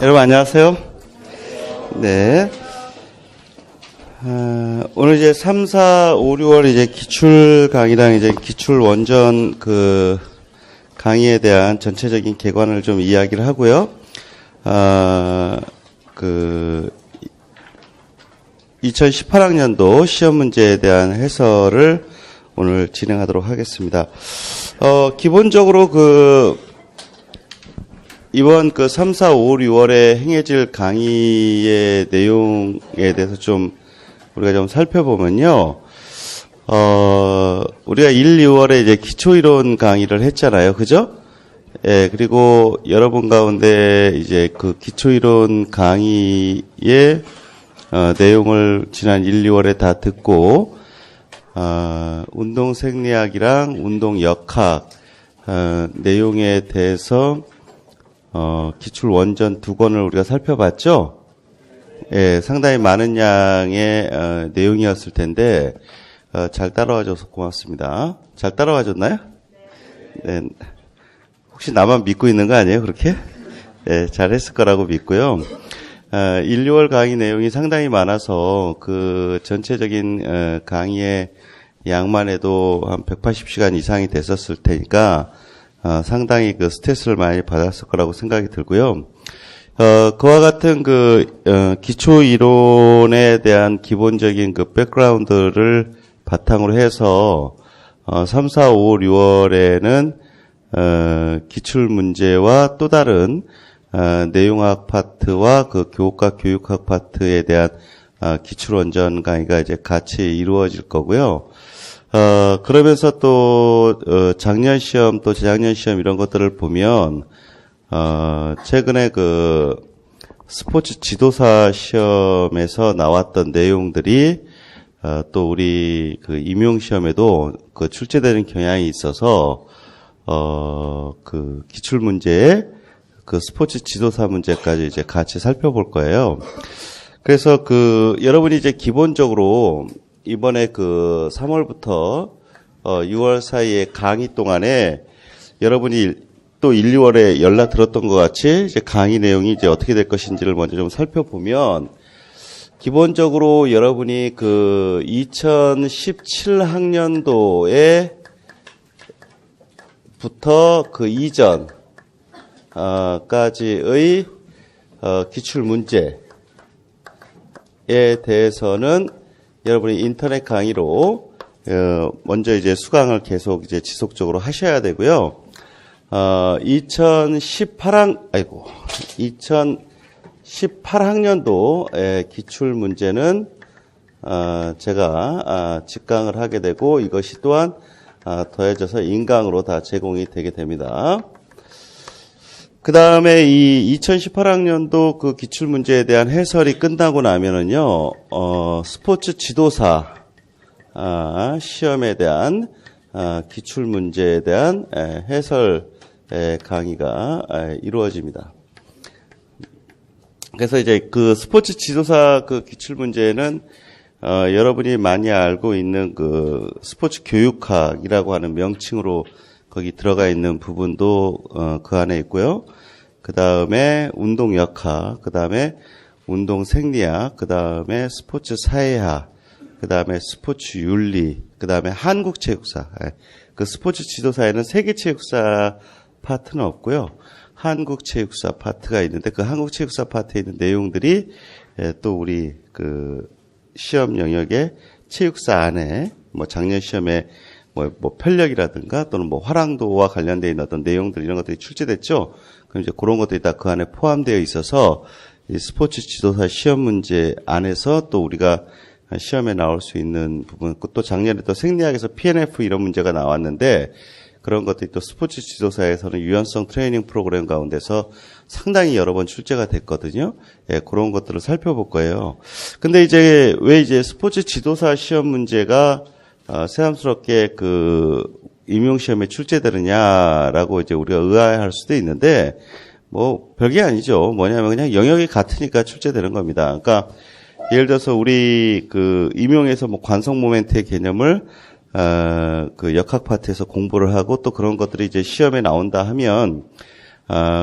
여러분 안녕하세요. 네. 오늘 이제 3, 4, 5, 6월 이제 기출 강의랑 이제 기출 원전 그 강의에 대한 전체적인 개관을 좀 이야기를 하고요. 2018학년도 시험 문제에 대한 해설을 오늘 진행하도록 하겠습니다. 기본적으로 이번 3, 4, 5, 6월에 행해질 강의의 내용에 대해서 좀 우리가 좀 살펴보면요. 우리가 1, 2월에 이제 기초이론 강의를 했잖아요. 그죠? 예, 그리고 여러분 가운데 이제 그 기초이론 강의의 내용을 지난 1, 2월에 다 듣고, 운동 생리학이랑 운동 역학, 내용에 대해서 기출 원전 2권을 우리가 살펴봤죠? 예, 상당히 많은 양의 내용이었을 텐데 잘 따라와줘서 고맙습니다. 잘 따라와줬나요? 네. 혹시 나만 믿고 있는 거 아니에요? 그렇게? 예, 잘했을 거라고 믿고요. 1, 6월 강의 내용이 상당히 많아서 그 전체적인 강의의 양만 해도 한 180시간 이상이 됐었을 테니까 상당히 그 스트레스를 많이 받았을 거라고 생각이 들고요. 그와 같은 기초 이론에 대한 기본적인 백그라운드를 바탕으로 해서 3, 4, 5, 6월에는 기출 문제와 또 다른 내용학 파트와 교과 교육학 파트에 대한 기출 원전 강의가 이제 같이 이루어질 거고요. 그러면서 또 작년 시험 또 재작년 시험 이런 것들을 보면 최근에 스포츠 지도사 시험에서 나왔던 내용들이 또 우리 임용 시험에도 출제되는 경향이 있어서 기출 문제에 스포츠 지도사 문제까지 이제 같이 살펴볼 거예요. 그래서 여러분이 이제 기본적으로 이번에 3월부터 6월 사이에 강의 동안에 여러분이 또 1, 2월에 연락 들었던 것 같이 이제 강의 내용이 이제 어떻게 될 것인지를 먼저 좀 살펴보면 기본적으로 여러분이 2017학년도에 부터 이전 까지의 기출 문제에 대해서는 여러분이 인터넷 강의로 먼저 이제 수강을 계속 이제 지속적으로 하셔야 되고요. 2018학년도 기출 문제는 제가 직강을 하게 되고 이것이 또한 더해져서 인강으로 다 제공이 되게 됩니다. 그 다음에 이 2018학년도 기출 문제에 대한 해설이 끝나고 나면은요, 스포츠 지도사, 시험에 대한, 기출 문제에 대한 해설 강의가 이루어집니다. 그래서 이제 스포츠 지도사 기출 문제는, 여러분이 많이 알고 있는 스포츠 교육학이라고 하는 명칭으로 거기 들어가 있는 부분도 그 안에 있고요. 그 다음에 운동 역학, 그 다음에 운동 생리학, 그 다음에 스포츠 사회학, 그 다음에 스포츠 윤리, 그 다음에 한국 체육사. 스포츠 지도사에는 세계 체육사 파트는 없고요. 한국 체육사 파트가 있는데 한국 체육사 파트에 있는 내용들이 또 우리 시험 영역의 체육사 안에 작년 시험에 편력이라든가 또는 화랑도와 관련되어 있는 어떤 내용들 이런 것들이 출제됐죠. 그럼 이제 그런 것들이 다 그 안에 포함되어 있어서 이 스포츠 지도사 시험 문제 안에서 또 우리가 시험에 나올 수 있는 부분, 또 작년에 또 생리학에서 PNF 이런 문제가 나왔는데 그런 것들이 또 스포츠 지도사에서는 유연성 트레이닝 프로그램 가운데서 상당히 여러 번 출제가 됐거든요. 예, 그런 것들을 살펴볼 거예요. 근데 왜 스포츠 지도사 시험 문제가 새삼스럽게 임용시험에 출제되느냐라고 우리가 의아해할 수도 있는데, 별게 아니죠. 뭐냐면 그냥 영역이 같으니까 출제되는 겁니다. 그러니까, 예를 들어서 우리 임용에서 관성 모멘트의 개념을, 역학 파트에서 공부를 하고 또 그런 것들이 이제 시험에 나온다 하면,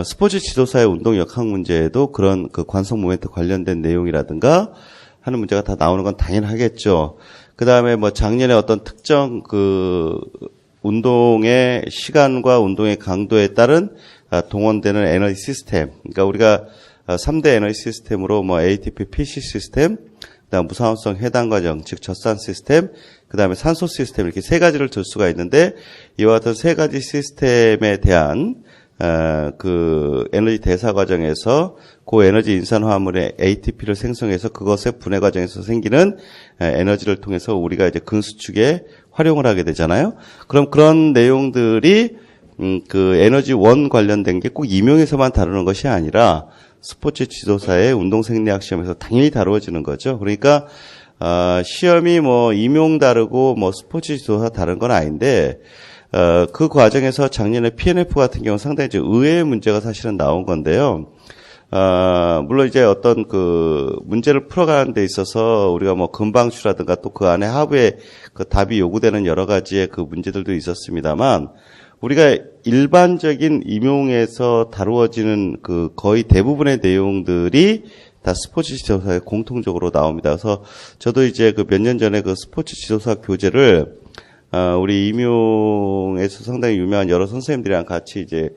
스포츠 지도사의 운동 역학 문제에도 그런 그 관성 모멘트 관련된 내용이라든가 하는 문제가 다 나오는 건 당연하겠죠. 그 다음에 뭐 작년에 어떤 특정 그 운동의 시간과 운동의 강도에 따른 동원되는 에너지 시스템. 그러니까 우리가 3대 에너지 시스템으로 뭐 ATP, PC 시스템, 그다음 무사원성 해당 과정, 즉 젖산 시스템, 그다음에 산소 시스템 이렇게 세 가지를 들 수가 있는데 이와 같은 세 가지 시스템에 대한 그 에너지 대사 과정에서 그 에너지 인산 화합물의 ATP를 생성해서 그것의 분해 과정에서 생기는 에너지를 통해서 우리가 이제 근수축에 활용을 하게 되잖아요. 그럼 그런 내용들이 그 에너지 원 관련된 게 꼭 임용에서만 다루는 것이 아니라 스포츠 지도사의 운동 생리학 시험에서 당연히 다루어지는 거죠. 그러니까 시험이 뭐 임용 다르고 뭐 스포츠 지도사 다른 건 아닌데 그 과정에서 작년에 PNF 같은 경우 상당히 이제 의외의 문제가 사실은 나온 건데요. 물론 이제 어떤 그 문제를 풀어가는 데 있어서 우리가 뭐 금방추라든가 또 그 안에 하부에 그 답이 요구되는 여러 가지의 그 문제들도 있었습니다만 우리가 일반적인 임용에서 다루어지는 그 거의 대부분의 내용들이 다 스포츠 지도사에 공통적으로 나옵니다. 그래서 저도 이제 그 몇 년 전에 그 스포츠 지도사 교재를 우리 임용에서 상당히 유명한 여러 선생님들이랑 같이 이제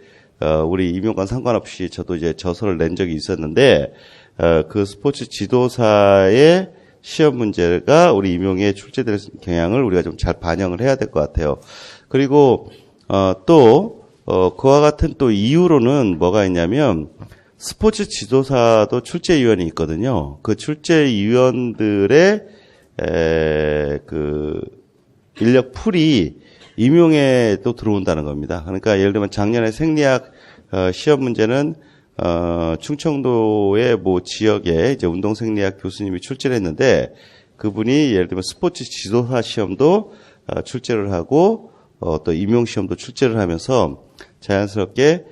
우리 임용과 상관없이 저도 이제 저서를 낸 적이 있었는데 그 스포츠 지도사의 시험 문제가 우리 임용에 출제될 경향을 우리가 좀 잘 반영을 해야 될 것 같아요. 그리고 그와 같은 또 이유로는 뭐가 있냐면 스포츠 지도사도 출제위원이 있거든요. 그 출제위원들의 그 인력 풀이 임용에 또 들어온다는 겁니다. 그러니까 예를 들면 작년에 생리학 시험 문제는 충청도의 뭐 지역에 이제 운동생리학 교수님이 출제를 했는데 그분이 예를 들면 스포츠 지도사 시험도 출제를 하고 또 임용 시험도 출제를 하면서 자연스럽게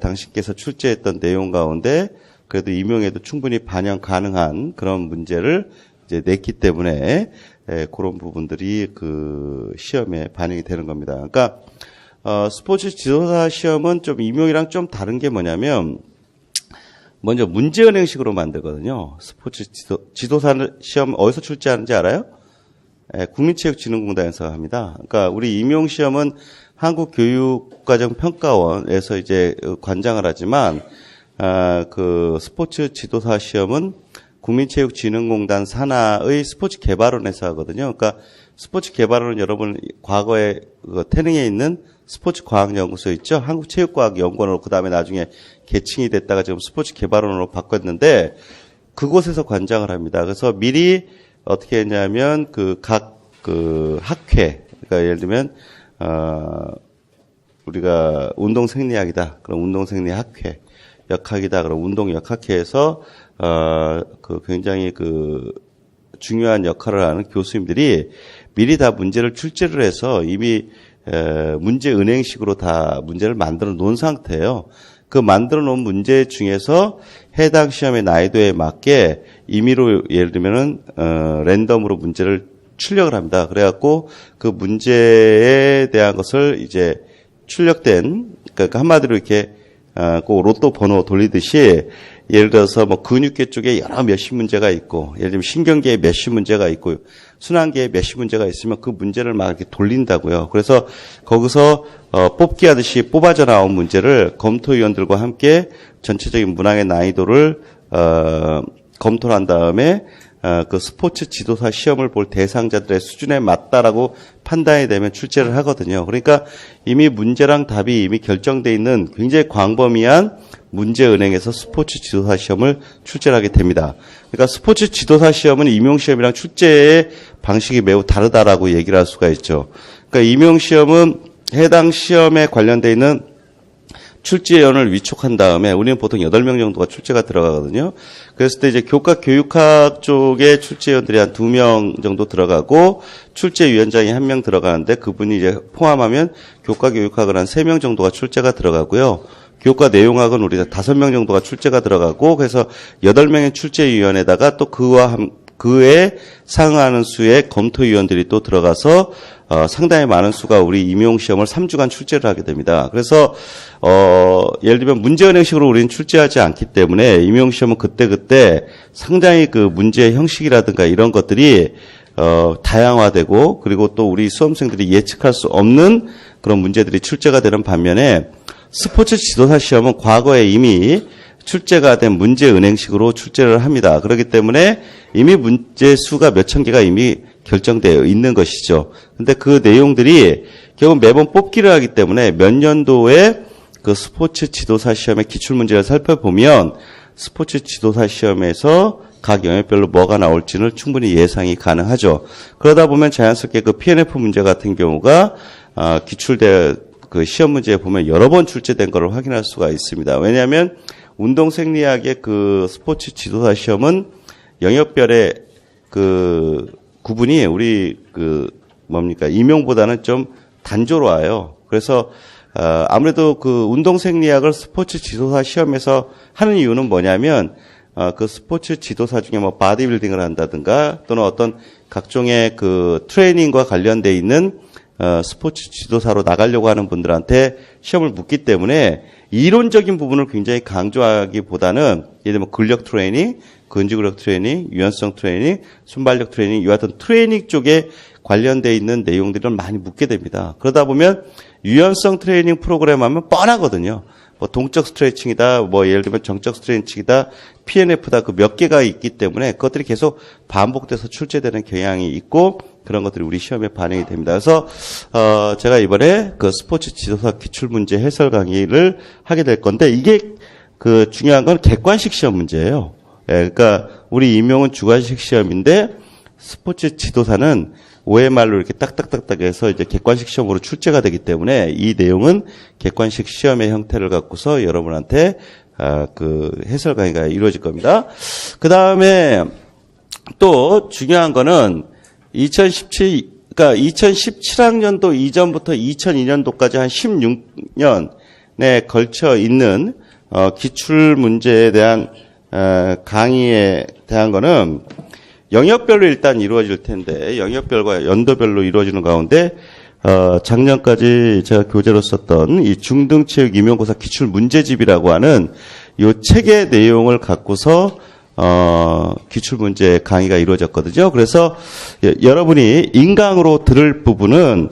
당신께서 출제했던 내용 가운데 그래도 임용에도 충분히 반영 가능한 그런 문제를 이제 냈기 때문에 그런 부분들이 그 시험에 반영이 되는 겁니다. 그러니까 스포츠 지도사 시험은 좀 임용이랑 좀 다른 게 뭐냐면 먼저 문제은행식으로 만들거든요. 스포츠 지도사 시험 어디서 출제하는지 알아요? 국민체육진흥공단에서 합니다. 그러니까 우리 임용 시험은 한국교육과정평가원에서 이제 관장을 하지만 그 스포츠 지도사 시험은 국민체육진흥공단 산하의 스포츠개발원에서 하거든요. 그러니까 스포츠개발원은 여러분 과거에 그 태릉에 있는 스포츠과학연구소 있죠. 한국체육과학연구원으로 그 다음에 나중에 개칭이 됐다가 지금 스포츠개발원으로 바꿨는데 그곳에서 관장을 합니다. 그래서 미리 어떻게 했냐면 각 학회, 그러니까 예를 들면 우리가 운동생리학이다. 그럼 운동생리학회, 역학이다. 그럼 운동역학회에서 굉장히 중요한 역할을 하는 교수님들이 미리 다 문제를 출제를 해서 이미 문제 은행식으로 다 문제를 만들어 놓은 상태예요. 그 만들어 놓은 문제 중에서 해당 시험의 난이도에 맞게 임의로 예를 들면은 랜덤으로 문제를 출력을 합니다. 그래갖고 그 문제에 대한 것을 이제 출력된 그러니까 한마디로 이렇게 꼭 로또 번호 돌리듯이 예를 들어서 뭐 근육계 쪽에 여러 몇십 문제가 있고 예를 들면 신경계에 몇십 문제가 있고 순환계에 몇십 문제가 있으면 그 문제를 막 이렇게 돌린다고요. 그래서 거기서 뽑기 하듯이 뽑아져 나온 문제를 검토위원들과 함께 전체적인 문항의 난이도를 검토를 한 다음에 그 스포츠 지도사 시험을 볼 대상자들의 수준에 맞다라고 판단이 되면 출제를 하거든요. 그러니까 이미 문제랑 답이 이미 결정돼 있는 굉장히 광범위한 문제은행에서 스포츠 지도사 시험을 출제를 하게 됩니다. 그러니까 스포츠 지도사 시험은 임용시험이랑 출제의 방식이 매우 다르다라고 얘기를 할 수가 있죠. 그러니까 임용시험은 해당 시험에 관련돼 있는 출제위원을 위촉한 다음에 우리는 보통 8명 정도가 출제가 들어가거든요. 그랬을 때 이제 교과 교육학 쪽에 출제위원들이 한 2명 정도 들어가고 출제위원장이 1명 들어가는데 그분이 이제 포함하면 교과 교육학은 한 3명 정도가 출제가 들어가고요. 교과 내용학은 우리가 5명 정도가 출제가 들어가고 그래서 8명의 출제위원회다가 또 그와 그에 상응하는 수의 검토위원들이 또 들어가서 상당히 많은 수가 우리 임용시험을 3주간 출제를 하게 됩니다. 그래서 예를 들면 문제은행식으로 우리는 출제하지 않기 때문에 임용시험은 그때그때 상당히 그 문제 형식이라든가 이런 것들이 다양화되고 그리고 또 우리 수험생들이 예측할 수 없는 그런 문제들이 출제가 되는 반면에 스포츠 지도사 시험은 과거에 이미 출제가 된 문제은행식으로 출제를 합니다. 그렇기 때문에 이미 문제 수가 몇천 개가 이미 결정되어 있는 것이죠. 근데 그 내용들이 결국 매번 뽑기를 하기 때문에 몇 년도에 그 스포츠 지도사 시험의 기출문제를 살펴보면 스포츠 지도사 시험에서 각 영역별로 뭐가 나올지는 충분히 예상이 가능하죠. 그러다 보면 자연스럽게 그 PNF 문제 같은 경우가 기출대 그 시험 문제에 보면 여러 번 출제된 것을 확인할 수가 있습니다. 왜냐하면 운동생리학의 그 스포츠 지도사 시험은 영역별의 그 구분이 우리 그 임용보다는 좀 단조로워요. 그래서 아무래도 그 운동생리학을 스포츠 지도사 시험에서 하는 이유는 뭐냐면 그 스포츠 지도사 중에 뭐 바디빌딩을 한다든가 또는 어떤 각종의 그 트레이닝과 관련돼 있는 스포츠 지도사로 나가려고 하는 분들한테 시험을 묻기 때문에 이론적인 부분을 굉장히 강조하기보다는 예를 들면 근력 트레이닝, 근지구력 트레이닝, 유연성 트레이닝, 순발력 트레이닝 이와 같은 트레이닝 쪽에 관련돼 있는 내용들을 많이 묻게 됩니다. 그러다 보면 유연성 트레이닝 프로그램 하면 뻔하거든요. 뭐 동적 스트레칭이다, 뭐 예를 들면 정적 스트레칭이다, PNF다 그 몇 개가 있기 때문에 그것들이 계속 반복돼서 출제되는 경향이 있고 그런 것들이 우리 시험에 반영이 됩니다. 그래서 제가 이번에 그 스포츠 지도사 기출문제 해설 강의를 하게 될 건데 이게 그 중요한 건 객관식 시험 문제예요. 예, 그러니까 우리 임용은 주관식 시험인데 스포츠 지도사는 OMR로 이렇게 딱딱딱딱 해서 이제 객관식 시험으로 출제가 되기 때문에 이 내용은 객관식 시험의 형태를 갖고서 여러분한테 그 해설 강의가 이루어질 겁니다. 그 다음에 또 중요한 거는 2017학년도 이전부터 2002년도까지 한 16년에 걸쳐 있는 기출 문제에 대한 강의에 대한 거는 영역별로 일단 이루어질 텐데 영역별과 연도별로 이루어지는 가운데 작년까지 제가 교재로 썼던 이 중등체육 임용고사 기출 문제집이라고 하는 이 책의 내용을 갖고서 기출 문제 강의가 이루어졌거든요. 그래서 여러분이 인강으로 들을 부분은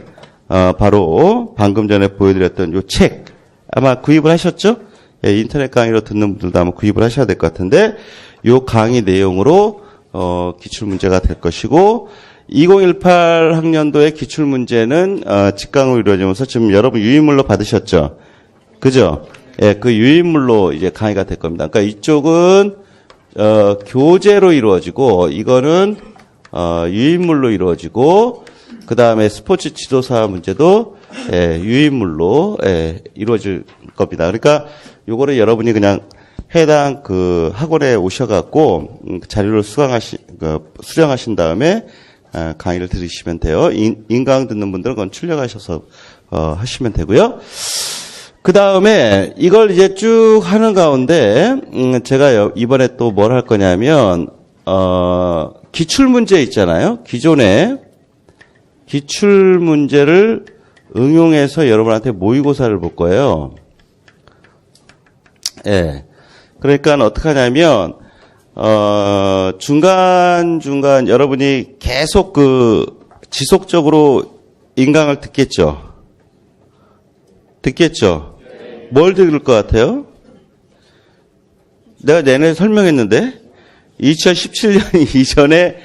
바로 방금 전에 보여드렸던 이 책 아마 구입을 하셨죠? 예, 인터넷 강의로 듣는 분들도 아마 구입을 하셔야 될 것 같은데 이 강의 내용으로 기출 문제가 될 것이고 2018 학년도의 기출 문제는 직강으로 이루어지면서 지금 여러분 유인물로 받으셨죠? 그죠? 예, 그 유인물로 이제 강의가 될 겁니다. 그러니까 이쪽은 교재로 이루어지고 이거는 유인물로 이루어지고 그 다음에 스포츠 지도사 문제도 유인물로 이루어질 겁니다. 그러니까 요거를 여러분이 그냥 해당 그 학원에 오셔갖고 자료를 수령하신 다음에 강의를 들으시면 돼요. 인강 듣는 분들은 그건 출력하셔서 하시면 되고요. 그 다음에 이걸 이제 쭉 하는 가운데 제가 이번에 또 뭘 할 거냐면 기출 문제 있잖아요. 기존에 기출 문제를 응용해서 여러분한테 모의고사를 볼 거예요. 예. 그러니까 어떻게 하냐면 중간중간 여러분이 계속 지속적으로 인강을 듣겠죠. 뭘 들을 것 같아요? 내가 내내 설명했는데 2017년 이전에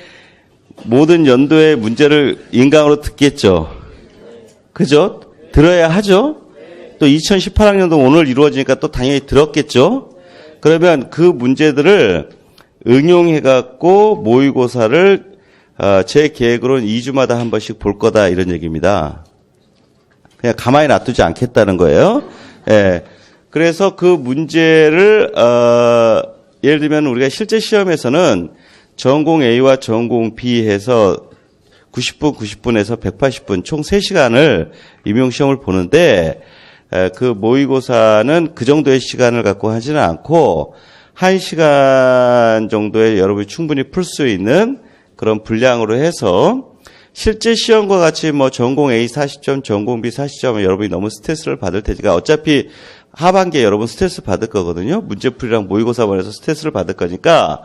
모든 연도의 문제를 인강으로 듣겠죠. 그죠? 들어야 하죠? 또 2018학년도 오늘 이루어지니까 또 당연히 들었겠죠? 그러면 그 문제들을 응용해갖고 모의고사를 제 계획으로는 2주마다 한 번씩 볼 거다 이런 얘기입니다. 그냥 가만히 놔두지 않겠다는 거예요. 예. 그래서 그 문제를 예를 들면 우리가 실제 시험에서는 전공 A와 전공 B 해서 90분, 90분에서 180분 총 3시간을 임용시험을 보는데 그 모의고사는 그 정도의 시간을 갖고 하지는 않고 1시간 정도에 여러분이 충분히 풀 수 있는 그런 분량으로 해서 실제 시험과 같이 뭐 전공 A 40점, 전공 B 40점 여러분이 너무 스트레스를 받을 테니까 어차피 하반기에 여러분 스트레스 받을 거거든요. 문제풀이랑 모의고사반에서 스트레스를 받을 거니까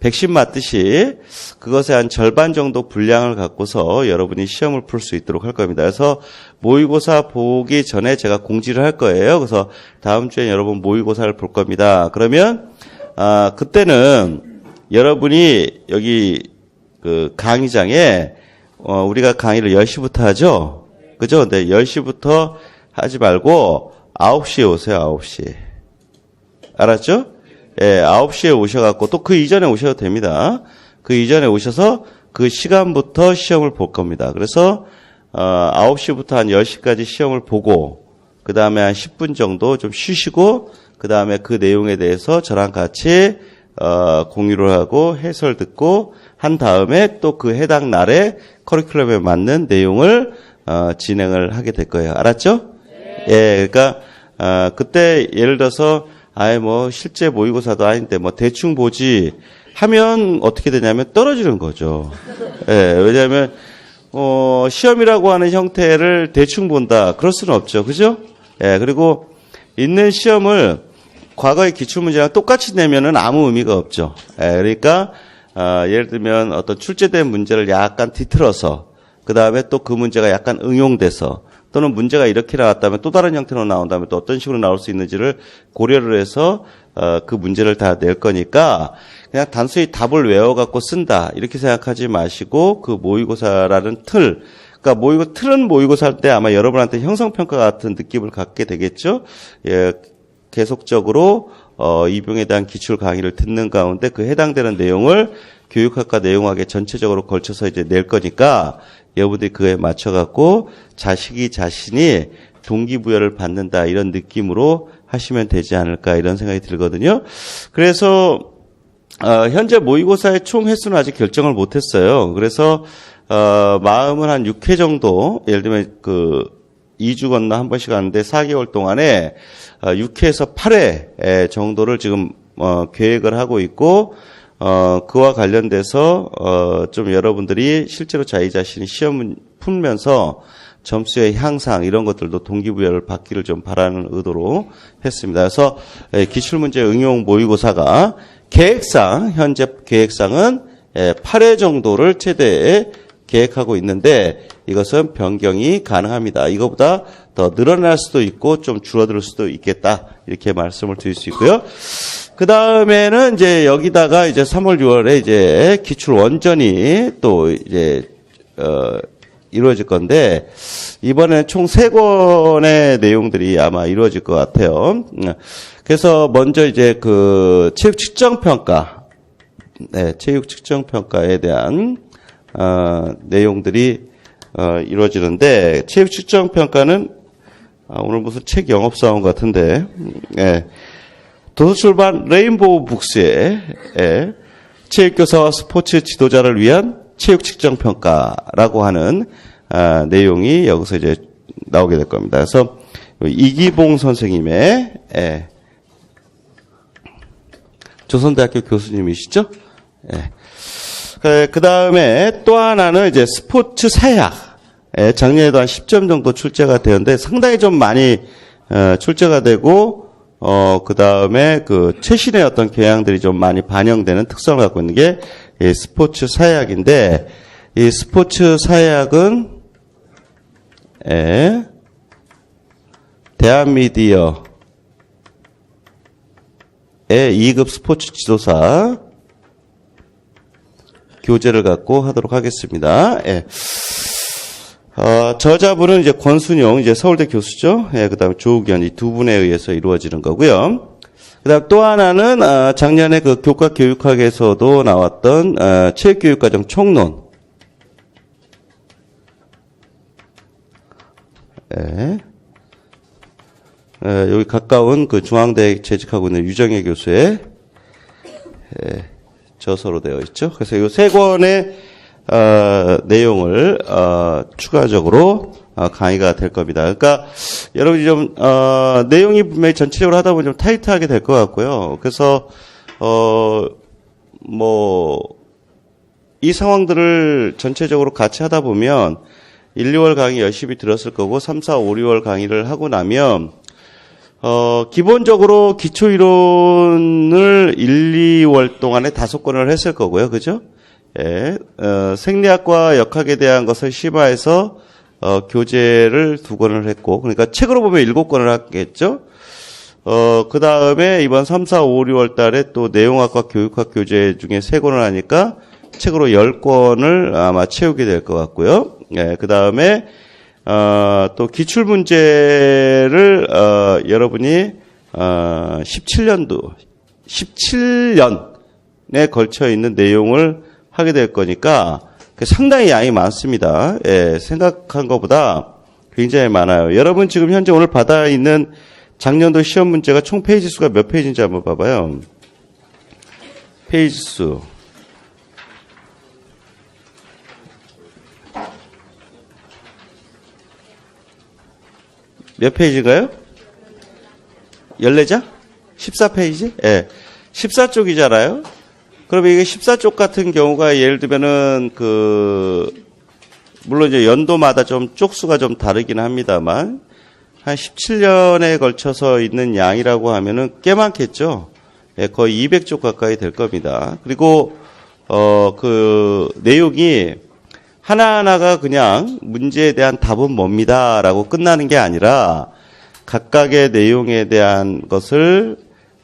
백신 맞듯이 그것의 한 절반 정도 분량을 갖고서 여러분이 시험을 풀 수 있도록 할 겁니다. 그래서 모의고사 보기 전에 제가 공지를 할 거예요. 그래서 다음 주에 여러분 모의고사를 볼 겁니다. 그러면 그때는 여러분이 여기 그 강의장에 우리가 강의를 10시부터 하죠? 그죠? 근데 10시부터 하지 말고 9시에 오세요, 9시. 알았죠? 예, 9시에 오셔갖고 또 그 이전에 오셔도 됩니다. 그 이전에 오셔서 그 시간부터 시험을 볼 겁니다. 그래서, 9시부터 한 10시까지 시험을 보고, 그 다음에 한 10분 정도 좀 쉬시고, 그 다음에 그 내용에 대해서 저랑 같이, 공유를 하고 해설 듣고, 한 다음에 또 그 해당 날에 커리큘럼에 맞는 내용을 진행을 하게 될 거예요. 알았죠? 네. 예, 그러니까 그때 예를 들어서 뭐 실제 모의고사도 아닌데 뭐 대충 보지 하면 어떻게 되냐면 떨어지는 거죠. 예, 왜냐하면 시험이라고 하는 형태를 대충 본다 그럴 수는 없죠. 그죠? 예, 그리고 있는 시험을 과거의 기출문제랑 똑같이 내면은 아무 의미가 없죠. 예, 그러니까 예를 들면 어떤 출제된 문제를 약간 뒤틀어서 그 다음에 또 그 문제가 약간 응용돼서 또는 문제가 이렇게 나왔다면 또 다른 형태로 나온다면 또 어떤 식으로 나올 수 있는지를 고려를 해서 그 문제를 다 낼 거니까 그냥 단순히 답을 외워갖고 쓴다 이렇게 생각하지 마시고 그 모의고사라는 틀 그러니까 틀은 모의고사 할 때 아마 여러분한테 형성평가 같은 느낌을 갖게 되겠죠. 예, 계속적으로 이병에 대한 기출 강의를 듣는 가운데 그 해당되는 내용을 교육학과 내용학에 전체적으로 걸쳐서 이제 낼 거니까 여러분들이 그에 맞춰갖고 자신이 동기부여를 받는다 이런 느낌으로 하시면 되지 않을까 이런 생각이 들거든요. 그래서 현재 모의고사의 총 횟수는 아직 결정을 못했어요. 그래서 마음은 한 6회 정도 예를 들면 2주 건너 한 번씩 하는데 4개월 동안에 6회에서 8회 정도를 지금 계획을 하고 있고 그와 관련돼서 좀 여러분들이 실제로 자기 자신이 시험을 풀면서 점수의 향상 이런 것들도 동기부여를 받기를 좀 바라는 의도로 했습니다. 그래서 기출문제 응용 모의고사가 현재 계획상은 8회 정도를 최대 계획하고 있는데 이것은 변경이 가능합니다. 이거보다 더 늘어날 수도 있고 좀 줄어들 수도 있겠다. 이렇게 말씀을 드릴 수 있고요. 그 다음에는 이제 여기다가 이제 3월, 6월에 이제 기출 원전이 또 이제, 이루어질 건데, 이번에는 총 3권의 내용들이 아마 이루어질 것 같아요. 그래서 먼저 이제 체육 측정평가, 체육 측정평가에 대한, 내용들이, 이루어지는데, 체육 측정평가는, 오늘 무슨 책 영업사원 같은데, 도서출판 레인보우 북스의 체육교사와 스포츠 지도자를 위한 체육 측정평가라고 하는 내용이 여기서 이제 나오게 될 겁니다. 그래서 이기봉 선생님의 조선대학교 교수님이시죠? 그 다음에 또 하나는 이제 스포츠 사약. 작년에도 한 10점 정도 출제가 되었는데 상당히 좀 많이 출제가 되고 그 다음에 최신의 어떤 경향들이 좀 많이 반영되는 특성을 갖고 있는 게 이 스포츠 사약인데, 이 스포츠 사약은, 대한미디어의 2급 스포츠 지도사 교재를 갖고 하도록 하겠습니다. 저자분은 이제 권순용, 이제 서울대 교수죠. 그 다음에 조욱연, 이 두 분에 의해서 이루어지는 거고요. 그 다음 또 하나는, 작년에 교과교육학에서도 나왔던, 체육교육과정 총론. 여기 가까운 중앙대에 재직하고 있는 유정혜 교수의, 저서로 되어 있죠. 그래서 이 3권의, 내용을, 추가적으로, 강의가 될 겁니다. 그러니까, 여러분이 좀, 내용이 분명히 전체적으로 하다 보면 좀 타이트하게 될 것 같고요. 그래서, 이 상황들을 전체적으로 같이 하다 보면 1, 2월 강의 열심히 들었을 거고 3, 4, 5, 6월 강의를 하고 나면 기본적으로 기초이론을 1, 2월 동안에 5권을 했을 거고요. 그죠? 예, 생리학과 역학에 대한 것을 심화해서 교재를 2권을 했고, 그러니까 책으로 보면 7권을 하겠죠? 그 다음에 이번 3, 4, 5, 6월 달에 또 내용학과 교육학 교재 중에 3권을 하니까 책으로 10권을 아마 채우게 될 것 같고요. 예, 그 다음에 또 기출문제를 여러분이 17년에 걸쳐 있는 내용을 하게 될 거니까 상당히 양이 많습니다. 예, 생각한 것보다 굉장히 많아요. 여러분 지금 현재 오늘 받아 있는 작년도 시험 문제가 총 페이지 수가 몇 페이지인지 한번 봐봐요. 페이지 수. 몇 페이지인가요? 14장? 14페이지? 예. 14쪽이잖아요? 그러면 이게 14쪽 같은 경우가 예를 들면은 물론 이제 연도마다 좀 쪽수가 좀 다르긴 합니다만, 한 17년에 걸쳐서 있는 양이라고 하면은 꽤 많겠죠? 예, 거의 200쪽 가까이 될 겁니다. 그리고, 내용이 하나하나가 그냥 문제에 대한 답은 뭡니다 라고 끝나는 게 아니라 각각의 내용에 대한 것을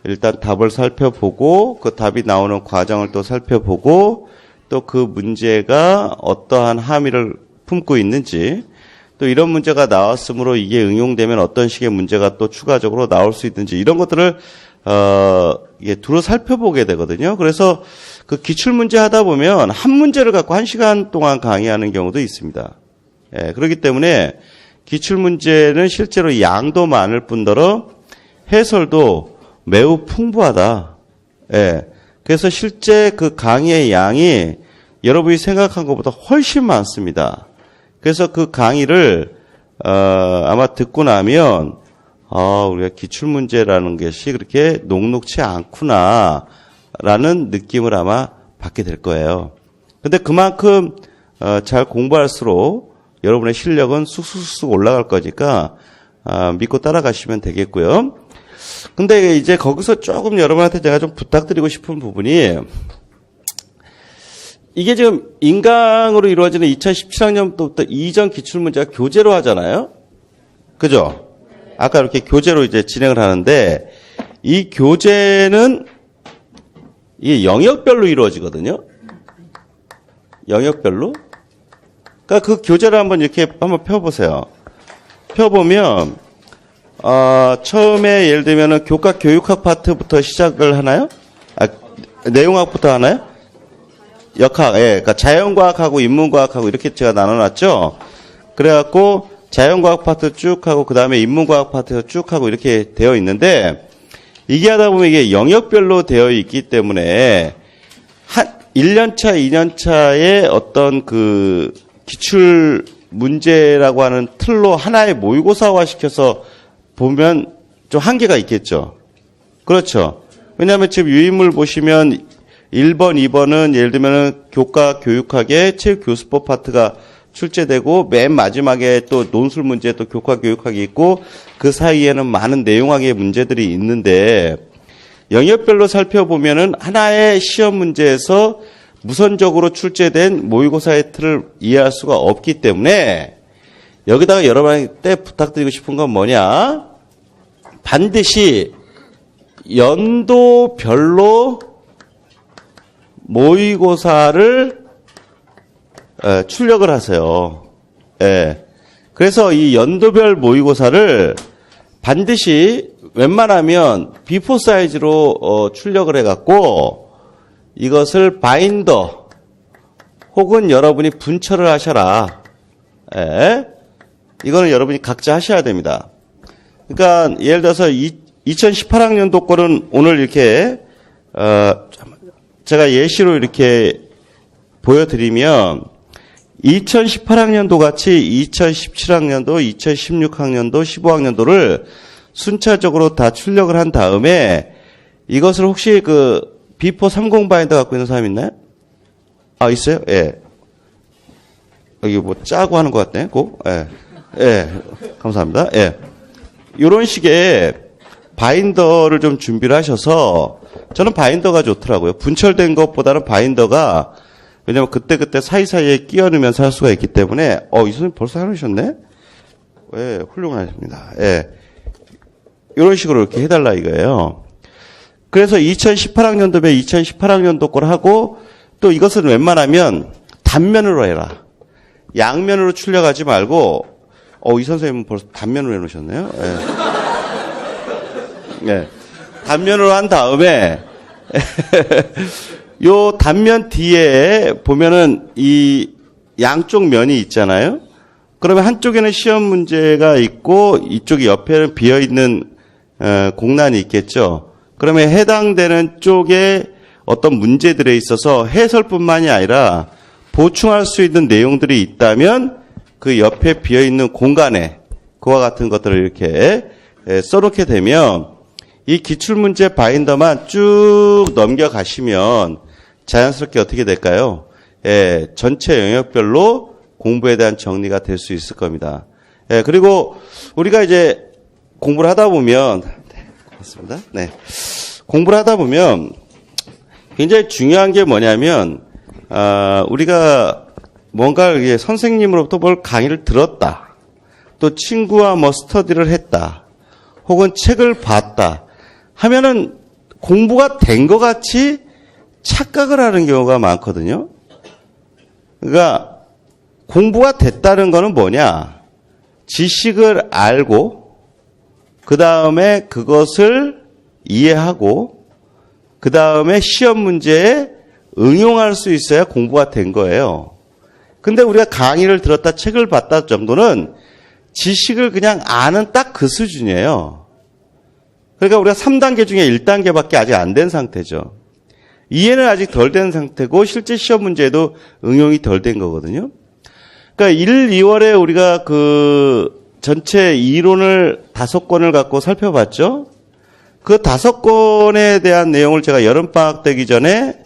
일단 답을 살펴보고 그 답이 나오는 과정을 또 살펴보고 또 그 문제가 어떠한 함의를 품고 있는지 또 이런 문제가 나왔으므로 이게 응용되면 어떤 식의 문제가 또 추가적으로 나올 수 있는지 이런 것들을 이게 두루 살펴보게 되거든요. 그래서 그 기출문제 하다 보면 한 문제를 갖고 1시간 동안 강의하는 경우도 있습니다. 예, 그렇기 때문에 기출문제는 실제로 양도 많을 뿐더러 해설도 매우 풍부하다. 예, 그래서 실제 그 강의의 양이 여러분이 생각한 것보다 훨씬 많습니다. 그래서 그 강의를 아마 듣고 나면 우리가 기출문제라는 것이 그렇게 녹록치 않구나라는 느낌을 아마 받게 될 거예요. 근데 그만큼 잘 공부할수록 여러분의 실력은 쑥쑥쑥 올라갈 거니까 믿고 따라가시면 되겠고요. 근데 이제 거기서 조금 여러분한테 제가 좀 부탁드리고 싶은 부분이 이게 지금 인강으로 이루어지는 2017학년부터 이전 기출문제가 교재로 하잖아요. 그죠? 아까 이렇게 교재로 이제 진행을 하는데 이 교재는 이게 영역별로 이루어지거든요. 영역별로. 그러니까 그 교재를 한번 펴보세요. 펴보면 처음에 예를 들면은 교과 교육학 파트부터 시작을 하나요? 내용학부터 하나요? 역학, 예, 그러니까 자연과학하고 인문과학하고 이렇게 제가 나눠놨죠. 그래갖고 자연과학 파트 쭉 하고 그 다음에 인문과학 파트 쭉 하고 이렇게 되어 있는데 이게 하다 보면 이게 영역별로 되어 있기 때문에 1년차, 2년차의 어떤 그 기출 문제라고 하는 틀로 하나의 모의고사화 시켜서 보면 좀 한계가 있겠죠. 그렇죠. 왜냐하면 지금 유인물 보시면 1번, 2번은 예를 들면 교과 교육학의 체육교수법 파트가 출제되고 맨 마지막에 또 논술 문제 또 교과 교육학이 있고 그 사이에는 많은 내용학의 문제들이 있는데 영역별로 살펴보면은 하나의 시험 문제에서 무선적으로 출제된 모의고사의 틀을 이해할 수가 없기 때문에 여기다가 여러분한테 부탁드리고 싶은 건 뭐냐? 반드시 연도별로 모의고사를 출력을 하세요. 예. 그래서 이 연도별 모의고사를 반드시 웬만하면 B4 사이즈로 출력을 해갖고 이것을 바인더 혹은 여러분이 분철을 하셔라. 예. 이거는 여러분이 각자 하셔야 됩니다. 그러니까 예를 들어서 2018학년도 거는 오늘 이렇게 제가 예시로 이렇게 보여드리면 2018학년도 같이 2017학년도, 2016학년도, 15학년도를 순차적으로 다 출력을 한 다음에 이것을 혹시 그 B4 30 바인더 갖고 있는 사람 있나요? 아, 있어요? 예. 여기 뭐 짜고 하는 것 같네, 고? 예. 예. 감사합니다. 예. 요런 식의 바인더를 좀 준비를 하셔서 저는 바인더가 좋더라고요. 분철된 것보다는 바인더가 왜냐면 그때그때 사이사이에 끼워 넣으면서 할 수가 있기 때문에 이 선생님 벌써 해놓으셨네? 예, 훌륭하십니다. 예. 이런 식으로 이렇게 해달라 이거예요. 그래서 2018학년도에 2018학년도 걸 하고 또 이것은 웬만하면 단면으로 해라. 양면으로 출력하지 말고 이 선생님은 벌써 단면으로 해놓으셨네요. 예. 예. 단면으로 한 다음에 요 단면 뒤에 보면은 이 양쪽 면이 있잖아요. 그러면 한쪽에는 시험 문제가 있고 이쪽이 옆에는 비어있는 공란이 있겠죠. 그러면 해당되는 쪽에 어떤 문제들에 있어서 해설뿐만이 아니라 보충할 수 있는 내용들이 있다면 그 옆에 비어있는 공간에 그와 같은 것들을 이렇게 써놓게 되면 이 기출문제 바인더만 쭉 넘겨가시면 자연스럽게 어떻게 될까요? 예, 전체 영역별로 공부에 대한 정리가 될 수 있을 겁니다. 예, 그리고 우리가 이제 공부를 하다 보면, 네, 고맙습니다. 네. 공부를 하다 보면 굉장히 중요한 게 뭐냐면, 우리가 뭔가 선생님으로부터 뭘 강의를 들었다. 또 친구와 뭐 스터디를 했다. 혹은 책을 봤다. 하면은 공부가 된 것 같이 착각을 하는 경우가 많거든요. 그러니까 공부가 됐다는 거는 뭐냐? 지식을 알고 그 다음에 그것을 이해하고 그 다음에 시험 문제에 응용할 수 있어야 공부가 된 거예요. 근데 우리가 강의를 들었다 책을 봤다 정도는 지식을 그냥 아는 딱 그 수준이에요. 그러니까 우리가 3단계 중에 1단계밖에 아직 안 된 상태죠. 이해는 아직 덜 된 상태고 실제 시험 문제에도 응용이 덜 된 거거든요. 그러니까 1, 2월에 우리가 그 전체 이론을 5권을 갖고 살펴봤죠. 그 5권에 대한 내용을 제가 여름방학 되기 전에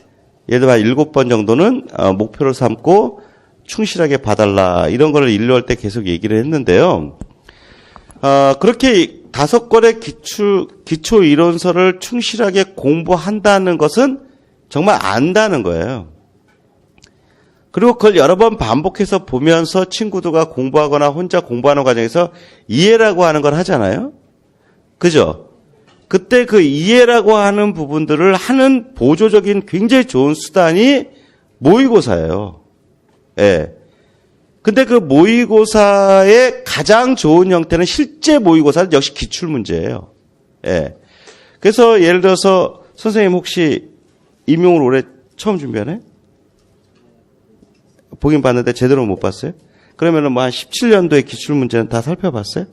예를 들어 한 7번 정도는 목표로 삼고 충실하게 봐달라 이런 거를 1, 2월 때 계속 얘기를 했는데요. 그렇게 5권의 기초 이론서를 충실하게 공부한다는 것은 정말 안다는 거예요. 그리고 그걸 여러 번 반복해서 보면서 친구들과 공부하거나 혼자 공부하는 과정에서 이해라고 하는 걸 하잖아요. 그죠? 그때 그 이해라고 하는 부분들을 하는 보조적인 굉장히 좋은 수단이 모의고사예요. 예. 근데 그 모의고사의 가장 좋은 형태는 실제 모의고사는 역시 기출문제예요. 예. 그래서 예를 들어서 선생님 혹시 임용을 올해 처음 준비하네? 보긴 봤는데 제대로 못 봤어요? 그러면은 뭐 한 17년도의 기출문제는 다 살펴봤어요?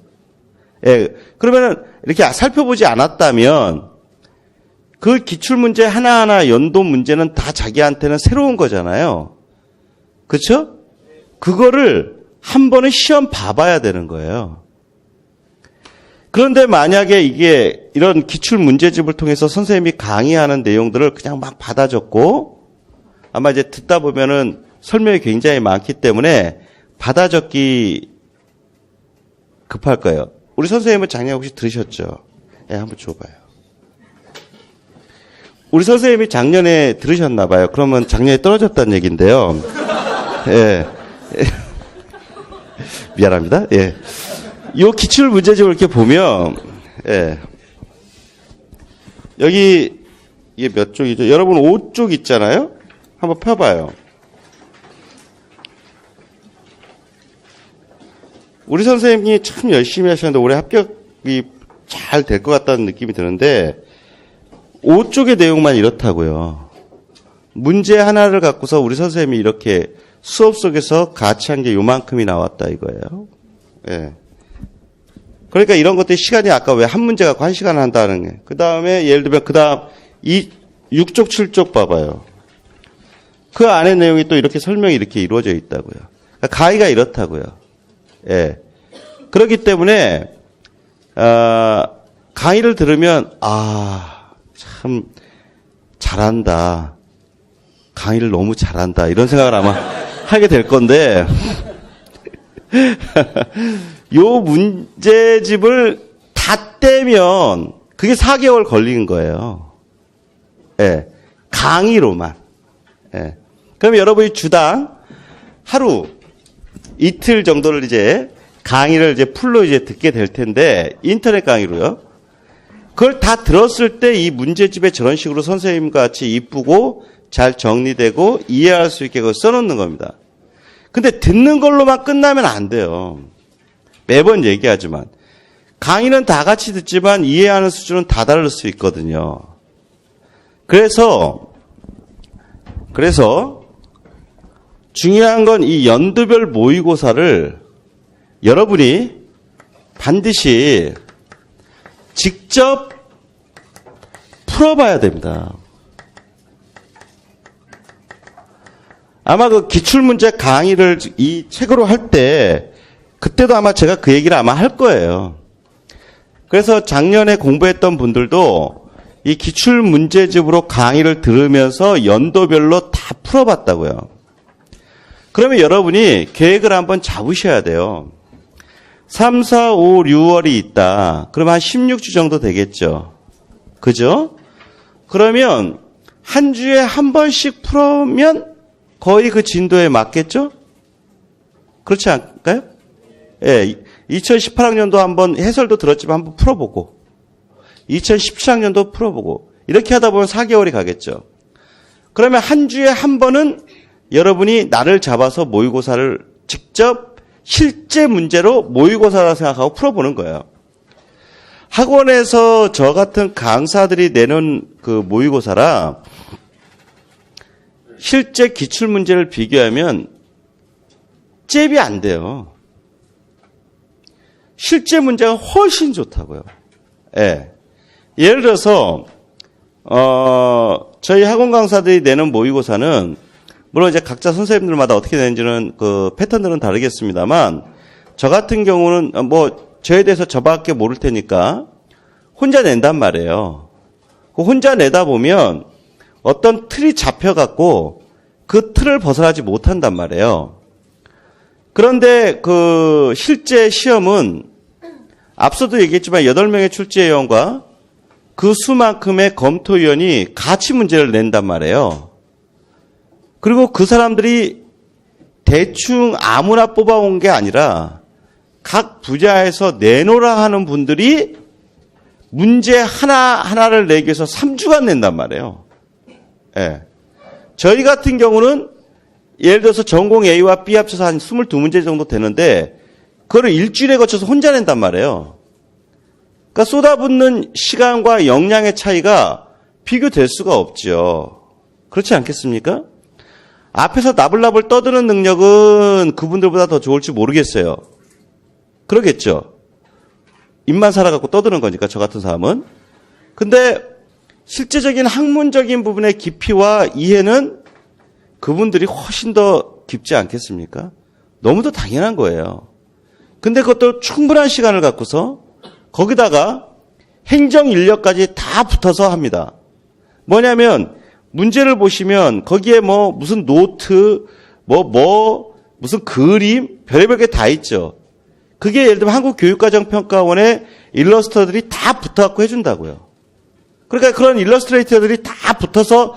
예. 그러면은 이렇게 살펴보지 않았다면 그 기출문제 하나하나 연도 문제는 다 자기한테는 새로운 거잖아요. 그렇죠? 그거를 한 번은 시험 봐봐야 되는 거예요. 그런데 만약에 이게 이런 기출 문제집을 통해서 선생님이 강의하는 내용들을 그냥 막 받아 적고 아마 이제 듣다 보면은 설명이 굉장히 많기 때문에 받아 적기 급할 거예요. 우리 선생님은 작년에 혹시 들으셨죠? 예, 한번 줘봐요. 우리 선생님이 작년에 들으셨나 봐요. 그러면 작년에 떨어졌다는 얘기인데요. 예. 미안합니다. 예. 요 기출 문제집을 이렇게 보면, 예. 여기, 이게 몇 쪽이죠? 여러분 5쪽 있잖아요? 한번 펴봐요. 우리 선생님이 참 열심히 하셨는데 올해 합격이 잘 될 것 같다는 느낌이 드는데, 5쪽의 내용만 이렇다고요. 문제 하나를 갖고서 우리 선생님이 이렇게 수업 속에서 같이 한 게 요만큼이 나왔다 이거예요. 예. 그러니까 이런 것들이 시간이 아까 왜 한 문제 갖고 1시간 한다는 게. 그 다음에 예를 들면 그 다음 이 6쪽 7쪽 봐봐요. 그 안에 내용이 또 이렇게 설명이 이렇게 이루어져 있다고요. 그러니까 가의가 이렇다고요. 예. 그렇기 때문에 강의를 들으면 참 잘한다. 강의를 너무 잘한다. 이런 생각을 아마 하게 될 건데, 요 문제집을 다 떼면 그게 4개월 걸린 거예요. 예. 강의로만. 예. 그럼 여러분이 주당 하루, 이틀 정도를 이제 강의를 이제 풀로 이제 듣게 될 텐데, 인터넷 강의로요. 그걸 다 들었을 때 이 문제집에 저런 식으로 선생님과 같이 이쁘고 잘 정리되고 이해할 수 있게 그걸 써놓는 겁니다. 근데 듣는 걸로만 끝나면 안 돼요. 매번 얘기하지만. 강의는 다 같이 듣지만 이해하는 수준은 다 다를 수 있거든요. 그래서 중요한 건 이 연도별 모의고사를 여러분이 반드시 직접 풀어봐야 됩니다. 아마 그 기출문제 강의를 이 책으로 할 때 그때도 아마 제가 그 얘기를 아마 할 거예요. 그래서 작년에 공부했던 분들도 이 기출문제집으로 강의를 들으면서 연도별로 다 풀어봤다고요. 그러면 여러분이 계획을 한번 잡으셔야 돼요. 3, 4, 5, 6월이 있다. 그러면 한 16주 정도 되겠죠. 그죠? 그러면 한 주에 한 번씩 풀으면 거의 그 진도에 맞겠죠? 그렇지 않을까요? 예, 2018학년도 한번 해설도 들었지만 한번 풀어보고 2017학년도 풀어보고 이렇게 하다 보면 4개월이 가겠죠. 그러면 한 주에 한 번은 여러분이 날을 잡아서 모의고사를 직접 실제 문제로 모의고사라 생각하고 풀어보는 거예요. 학원에서 저 같은 강사들이 내는 그 모의고사라 실제 기출문제를 비교하면 잽이 안 돼요. 실제 문제가 훨씬 좋다고요. 예. 예를 들어서 저희 학원 강사들이 내는 모의고사는 물론 이제 각자 선생님들마다 어떻게 되는지는 그 패턴들은 다르겠습니다만 저 같은 경우는 뭐 저에 대해서 저밖에 모를 테니까 혼자 낸단 말이에요. 그 혼자 내다 보면 어떤 틀이 잡혀갖고 그 틀을 벗어나지 못한단 말이에요. 그런데 그 실제 시험은 앞서도 얘기했지만 8명의 출제위원과 그 수만큼의 검토위원이 같이 문제를 낸단 말이에요. 그리고 그 사람들이 대충 아무나 뽑아온 게 아니라 각 분야에서 내놓으라 하는 분들이 문제 하나하나를 내기 위해서 3주간 낸단 말이에요. 예. 저희 같은 경우는 예를 들어서 전공 A와 B 합쳐서 한 22문제 정도 되는데 그거를 일주일에 거쳐서 혼자 낸단 말이에요. 그러니까 쏟아붓는 시간과 역량의 차이가 비교될 수가 없죠. 그렇지 않겠습니까? 앞에서 나불나불 떠드는 능력은 그분들보다 더 좋을지 모르겠어요. 그러겠죠. 입만 살아갖고 떠드는 거니까 저 같은 사람은. 근데 실제적인 학문적인 부분의 깊이와 이해는 그분들이 훨씬 더 깊지 않겠습니까? 너무도 당연한 거예요. 근데 그것도 충분한 시간을 갖고서 거기다가 행정 인력까지 다 붙어서 합니다. 뭐냐면 문제를 보시면 거기에 뭐 무슨 노트, 무슨 그림, 별의별 게 다 있죠. 그게 예를 들면 한국교육과정평가원의 일러스터들이 다 붙어갖고 해준다고요. 그러니까 그런 일러스트레이터들이 다 붙어서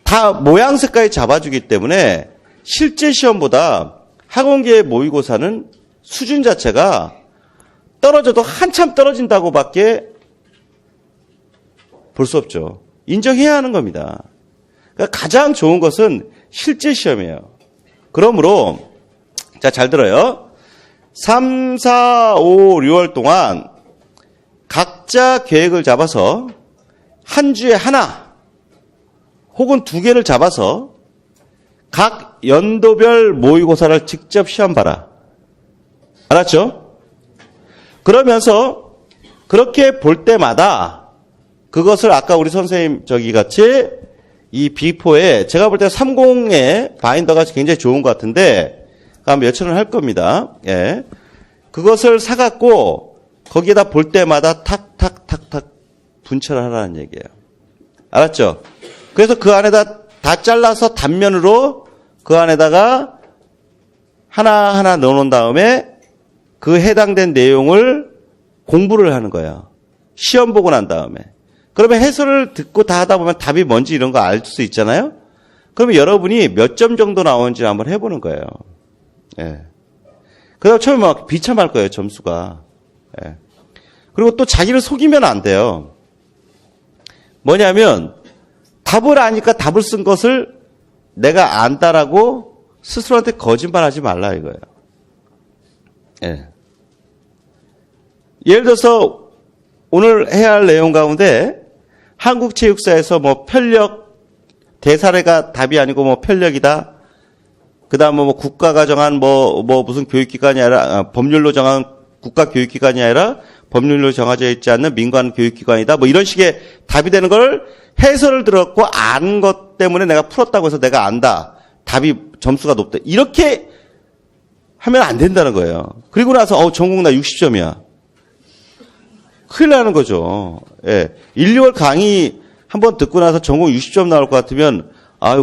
다 모양새까지 잡아주기 때문에 실제 시험보다 학원계의 모의고사는 수준 자체가 떨어져도 한참 떨어진다고밖에 볼 수 없죠. 인정해야 하는 겁니다. 그러니까 가장 좋은 것은 실제 시험이에요. 그러므로 자, 잘 들어요. 3, 4, 5, 6월 동안 각자 계획을 잡아서 한 주에 하나 혹은 2개를 잡아서 각 연도별 모의고사를 직접 시험 봐라. 알았죠? 그러면서 그렇게 볼 때마다 그것을 아까 우리 선생님 저기 같이 이 B4에 제가 볼 때 30의 바인더가 굉장히 좋은 것 같은데 아마 몇천 원 할 겁니다. 예. 그것을 사갖고 거기에다 볼 때마다 탁탁탁탁 분철을 하라는 얘기예요. 알았죠? 그래서 그 안에다 다 잘라서 단면으로 그 안에다가 하나하나 넣어놓은 다음에 그 해당된 내용을 공부를 하는 거예요. 시험 보고 난 다음에. 그러면 해설을 듣고 다 하다 보면 답이 뭔지 이런 거 알 수 있잖아요. 그러면 여러분이 몇 점 정도 나오는지 한번 해보는 거예요. 예. 그다음 처음에 막 비참할 거예요, 점수가. 예. 그리고 또 자기를 속이면 안 돼요. 뭐냐면 답을 아니까 답을 쓴 것을 내가 안다라고 스스로한테 거짓말하지 말라 이거예요. 예. 예를 들어서 오늘 해야 할 내용 가운데 한국체육사에서 뭐 편력 대사례가 답이 아니고 뭐 편력이다. 그다음 뭐 국가가 정한 뭐 무슨 교육기관이 아니라 법률로 정한 국가교육기관이 아니라 법률로 정해져 있지 않는 민간 교육기관이다. 뭐 이런 식의 답이 되는 걸 해설을 들었고 아는 것 때문에 내가 풀었다고 해서 내가 안다. 답이 점수가 높다. 이렇게 하면 안 된다는 거예요. 그리고 나서 전공 나 60점이야. 큰일 나는 거죠. 예. 1, 2월 강의 한번 듣고 나서 전공 60점 나올 것 같으면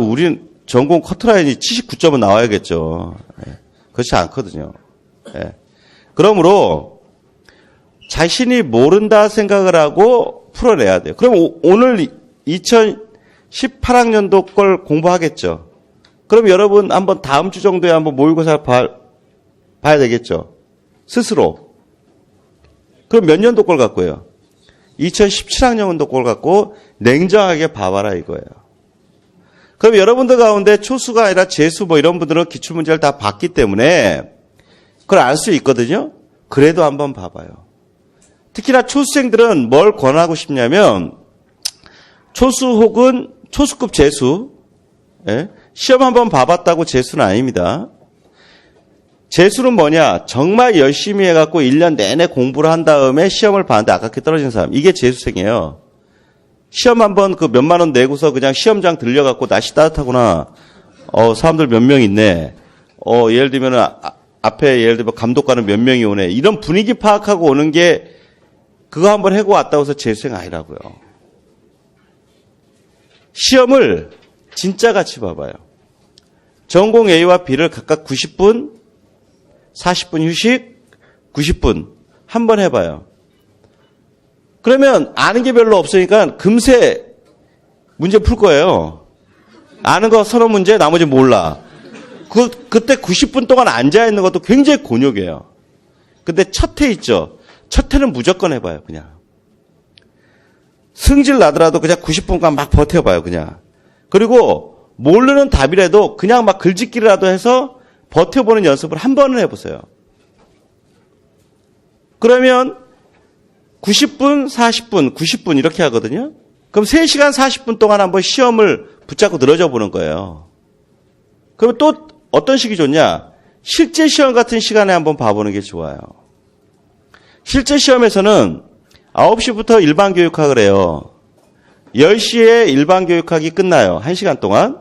우린 전공 커트라인이 79점은 나와야겠죠. 예. 그렇지 않거든요. 예. 그러므로 자신이 모른다 생각을 하고 풀어내야 돼요. 그럼 오늘 2018학년도 걸 공부하겠죠. 그럼 여러분 한번 다음 주 정도에 한번 모의고사 봐야 되겠죠. 스스로. 그럼 몇 년도 걸 갖고요? 2017학년도 걸 갖고 냉정하게 봐봐라 이거예요. 그럼 여러분들 가운데 초수가 아니라 재수 뭐 이런 분들은 기출문제를 다 봤기 때문에 그걸 알 수 있거든요. 그래도 한번 봐봐요. 특히나 초수생들은 뭘 권하고 싶냐면 초수 혹은 초수급 재수, 예? 시험 한번 봐봤다고 재수는 아닙니다. 재수는 뭐냐? 정말 열심히 해갖고 1년 내내 공부를 한 다음에 시험을 봤는데 아깝게 떨어진 사람. 이게 재수생이에요. 시험 한번 그 몇만 원 내고서 그냥 시험장 들려갖고 날씨 따뜻하구나. 사람들 몇 명 있네. 예를 들면 앞에 예를 들면 감독관은 몇 명이 오네. 이런 분위기 파악하고 오는 게 그거 한번 해고 왔다고 해서 재수생 아니라고요. 시험을 진짜 같이 봐봐요. 전공 A와 B를 각각 90분, 40분 휴식, 90분 한번 해봐요. 그러면 아는 게 별로 없으니까 금세 문제 풀 거예요. 아는 거 서너 문제, 나머지 몰라. 그때 90분 동안 앉아있는 것도 굉장히 곤욕이에요. 근데 첫 해 있죠. 첫 해는 무조건 해봐요, 그냥. 승질 나더라도 그냥 90분간 막 버텨봐요, 그냥. 그리고 모르는 답이라도 그냥 막 글짓기라도 해서 버텨보는 연습을 한 번은 해보세요. 그러면 90분, 40분, 90분 이렇게 하거든요. 그럼 3시간 40분 동안 한번 시험을 붙잡고 늘어져 보는 거예요. 그럼 또 어떤 식이 좋냐? 실제 시험 같은 시간에 한번 봐보는 게 좋아요. 실제 시험에서는 9시부터 일반 교육학을 해요. 10시에 일반 교육학이 끝나요. 1시간 동안.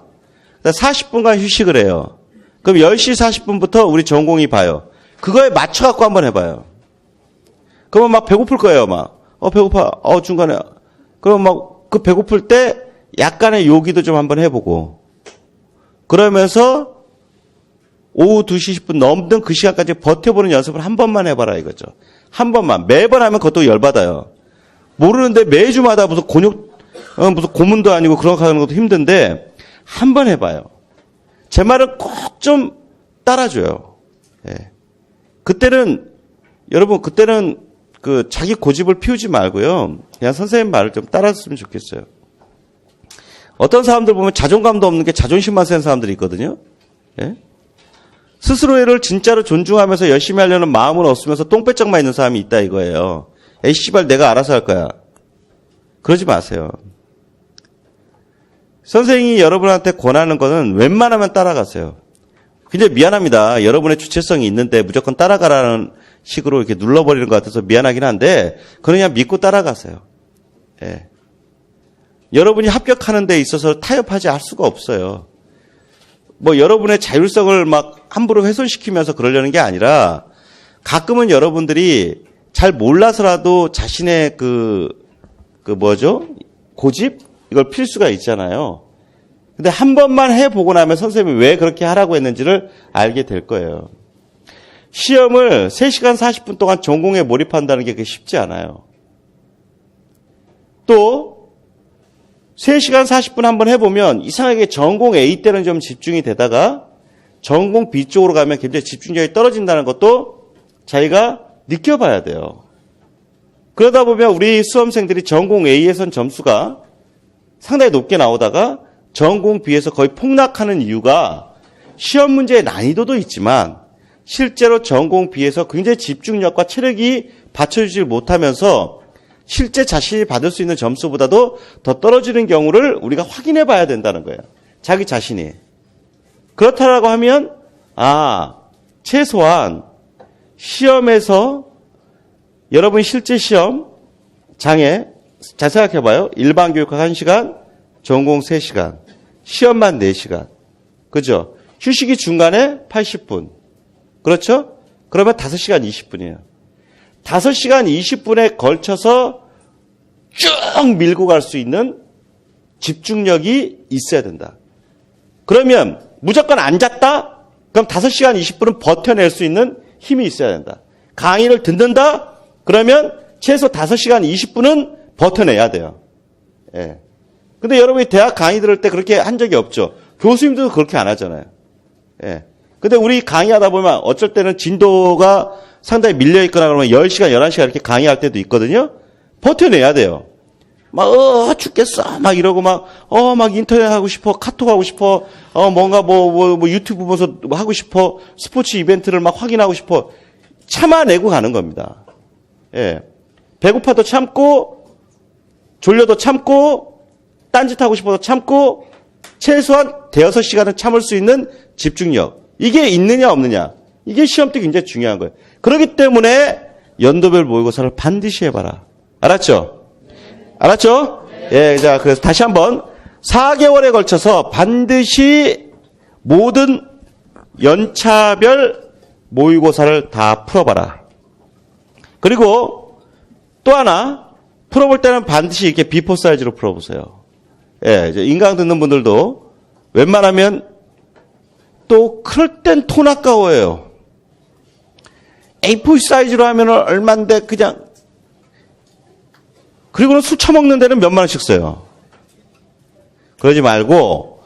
40분간 휴식을 해요. 그럼 10시 40분부터 우리 전공이 봐요. 그거에 맞춰갖고 한번 해봐요. 그러면 막 배고플 거예요, 막. 배고파. 중간에. 그럼 막 그 배고플 때 약간의 요기도 좀 한번 해보고. 그러면서 오후 2시 10분 넘는 그 시간까지 버텨보는 연습을 한 번만 해봐라 이거죠. 한 번만. 매번 하면 그것도 열받아요. 모르는데 매주마다 무슨 무슨 고문도 아니고 그런 거 하는 것도 힘든데 한 번 해봐요. 제 말은 꼭 좀 따라줘요. 예. 여러분, 그때는 자기 고집을 피우지 말고요. 그냥 선생님 말을 좀 따라줬으면 좋겠어요. 어떤 사람들 보면 자존감도 없는 게 자존심만 센 사람들이 있거든요. 예? 스스로를 진짜로 존중하면서 열심히 하려는 마음은 없으면서 똥배짱만 있는 사람이 있다 이거예요. 에이, 씨발, 내가 알아서 할 거야. 그러지 마세요. 선생님이 여러분한테 권하는 거는 웬만하면 따라가세요. 굉장히 미안합니다. 여러분의 주체성이 있는데 무조건 따라가라는 식으로 이렇게 눌러버리는 것 같아서 미안하긴 한데 그냥 믿고 따라가세요. 예. 여러분이 합격하는 데 있어서 타협하지 할 수가 없어요. 뭐 여러분의 자율성을 막 함부로 훼손시키면서 그러려는 게 아니라 가끔은 여러분들이 잘 몰라서라도 자신의 고집? 이걸 필 수가 있잖아요. 근데 한 번만 해보고 나면 선생님이 왜 그렇게 하라고 했는지를 알게 될 거예요. 시험을 3시간 40분 동안 전공에 몰입한다는 게 그게 쉽지 않아요. 또 3시간 40분 한번 해보면 이상하게 전공 A 때는 좀 집중이 되다가 전공 B 쪽으로 가면 굉장히 집중력이 떨어진다는 것도 자기가 느껴봐야 돼요. 그러다 보면 우리 수험생들이 전공 A에선 점수가 상당히 높게 나오다가 전공 B에서 거의 폭락하는 이유가 시험 문제의 난이도도 있지만 실제로 전공 B에서 굉장히 집중력과 체력이 받쳐주지 못하면서 실제 자신이 받을 수 있는 점수보다도 더 떨어지는 경우를 우리가 확인해 봐야 된다는 거예요. 자기 자신이. 그렇다라고 하면 최소한 시험에서 여러분 실제 시험 장에 잘 생각해 봐요. 일반 교육학 1시간, 전공 3시간, 시험만 4시간. 그죠? 휴식이 중간에 80분. 그렇죠? 그러면 5시간 20분이에요. 5시간 20분에 걸쳐서 쭉 밀고 갈 수 있는 집중력이 있어야 된다. 그러면 무조건 앉았다? 그럼 5시간 20분은 버텨낼 수 있는 힘이 있어야 된다. 강의를 듣는다? 그러면 최소 5시간 20분은 버텨내야 돼요. 예. 근데 여러분이 대학 강의 들을 때 그렇게 한 적이 없죠. 교수님들도 그렇게 안 하잖아요. 예. 근데 우리 강의하다 보면 어쩔 때는 진도가 상당히 밀려있거나 그러면 10시간, 11시간 이렇게 강의할 때도 있거든요. 버텨내야 돼요. 막, 죽겠어. 막 이러고 막 인터넷 하고 싶어. 카톡 하고 싶어. 뭔가 유튜브 보면서 하고 싶어. 스포츠 이벤트를 막 확인하고 싶어. 참아내고 가는 겁니다. 예. 배고파도 참고, 졸려도 참고, 딴짓하고 싶어도 참고, 최소한 대여섯 시간은 참을 수 있는 집중력. 이게 있느냐 없느냐. 이게 시험 때 굉장히 중요한 거예요. 그렇기 때문에 연도별 모의고사를 반드시 해봐라. 알았죠? 알았죠? 예, 자, 그래서 다시 한번 4개월에 걸쳐서 반드시 모든 연차별 모의고사를 다 풀어봐라. 그리고 또 하나 풀어볼 때는 반드시 이렇게 비포 사이즈로 풀어보세요. 예, 이제 인강 듣는 분들도 웬만하면 또 그럴 땐 돈 아까워요. A4 사이즈로 하면 얼만데 그냥. 그리고는 술 처먹는 데는 몇만 원씩 써요. 그러지 말고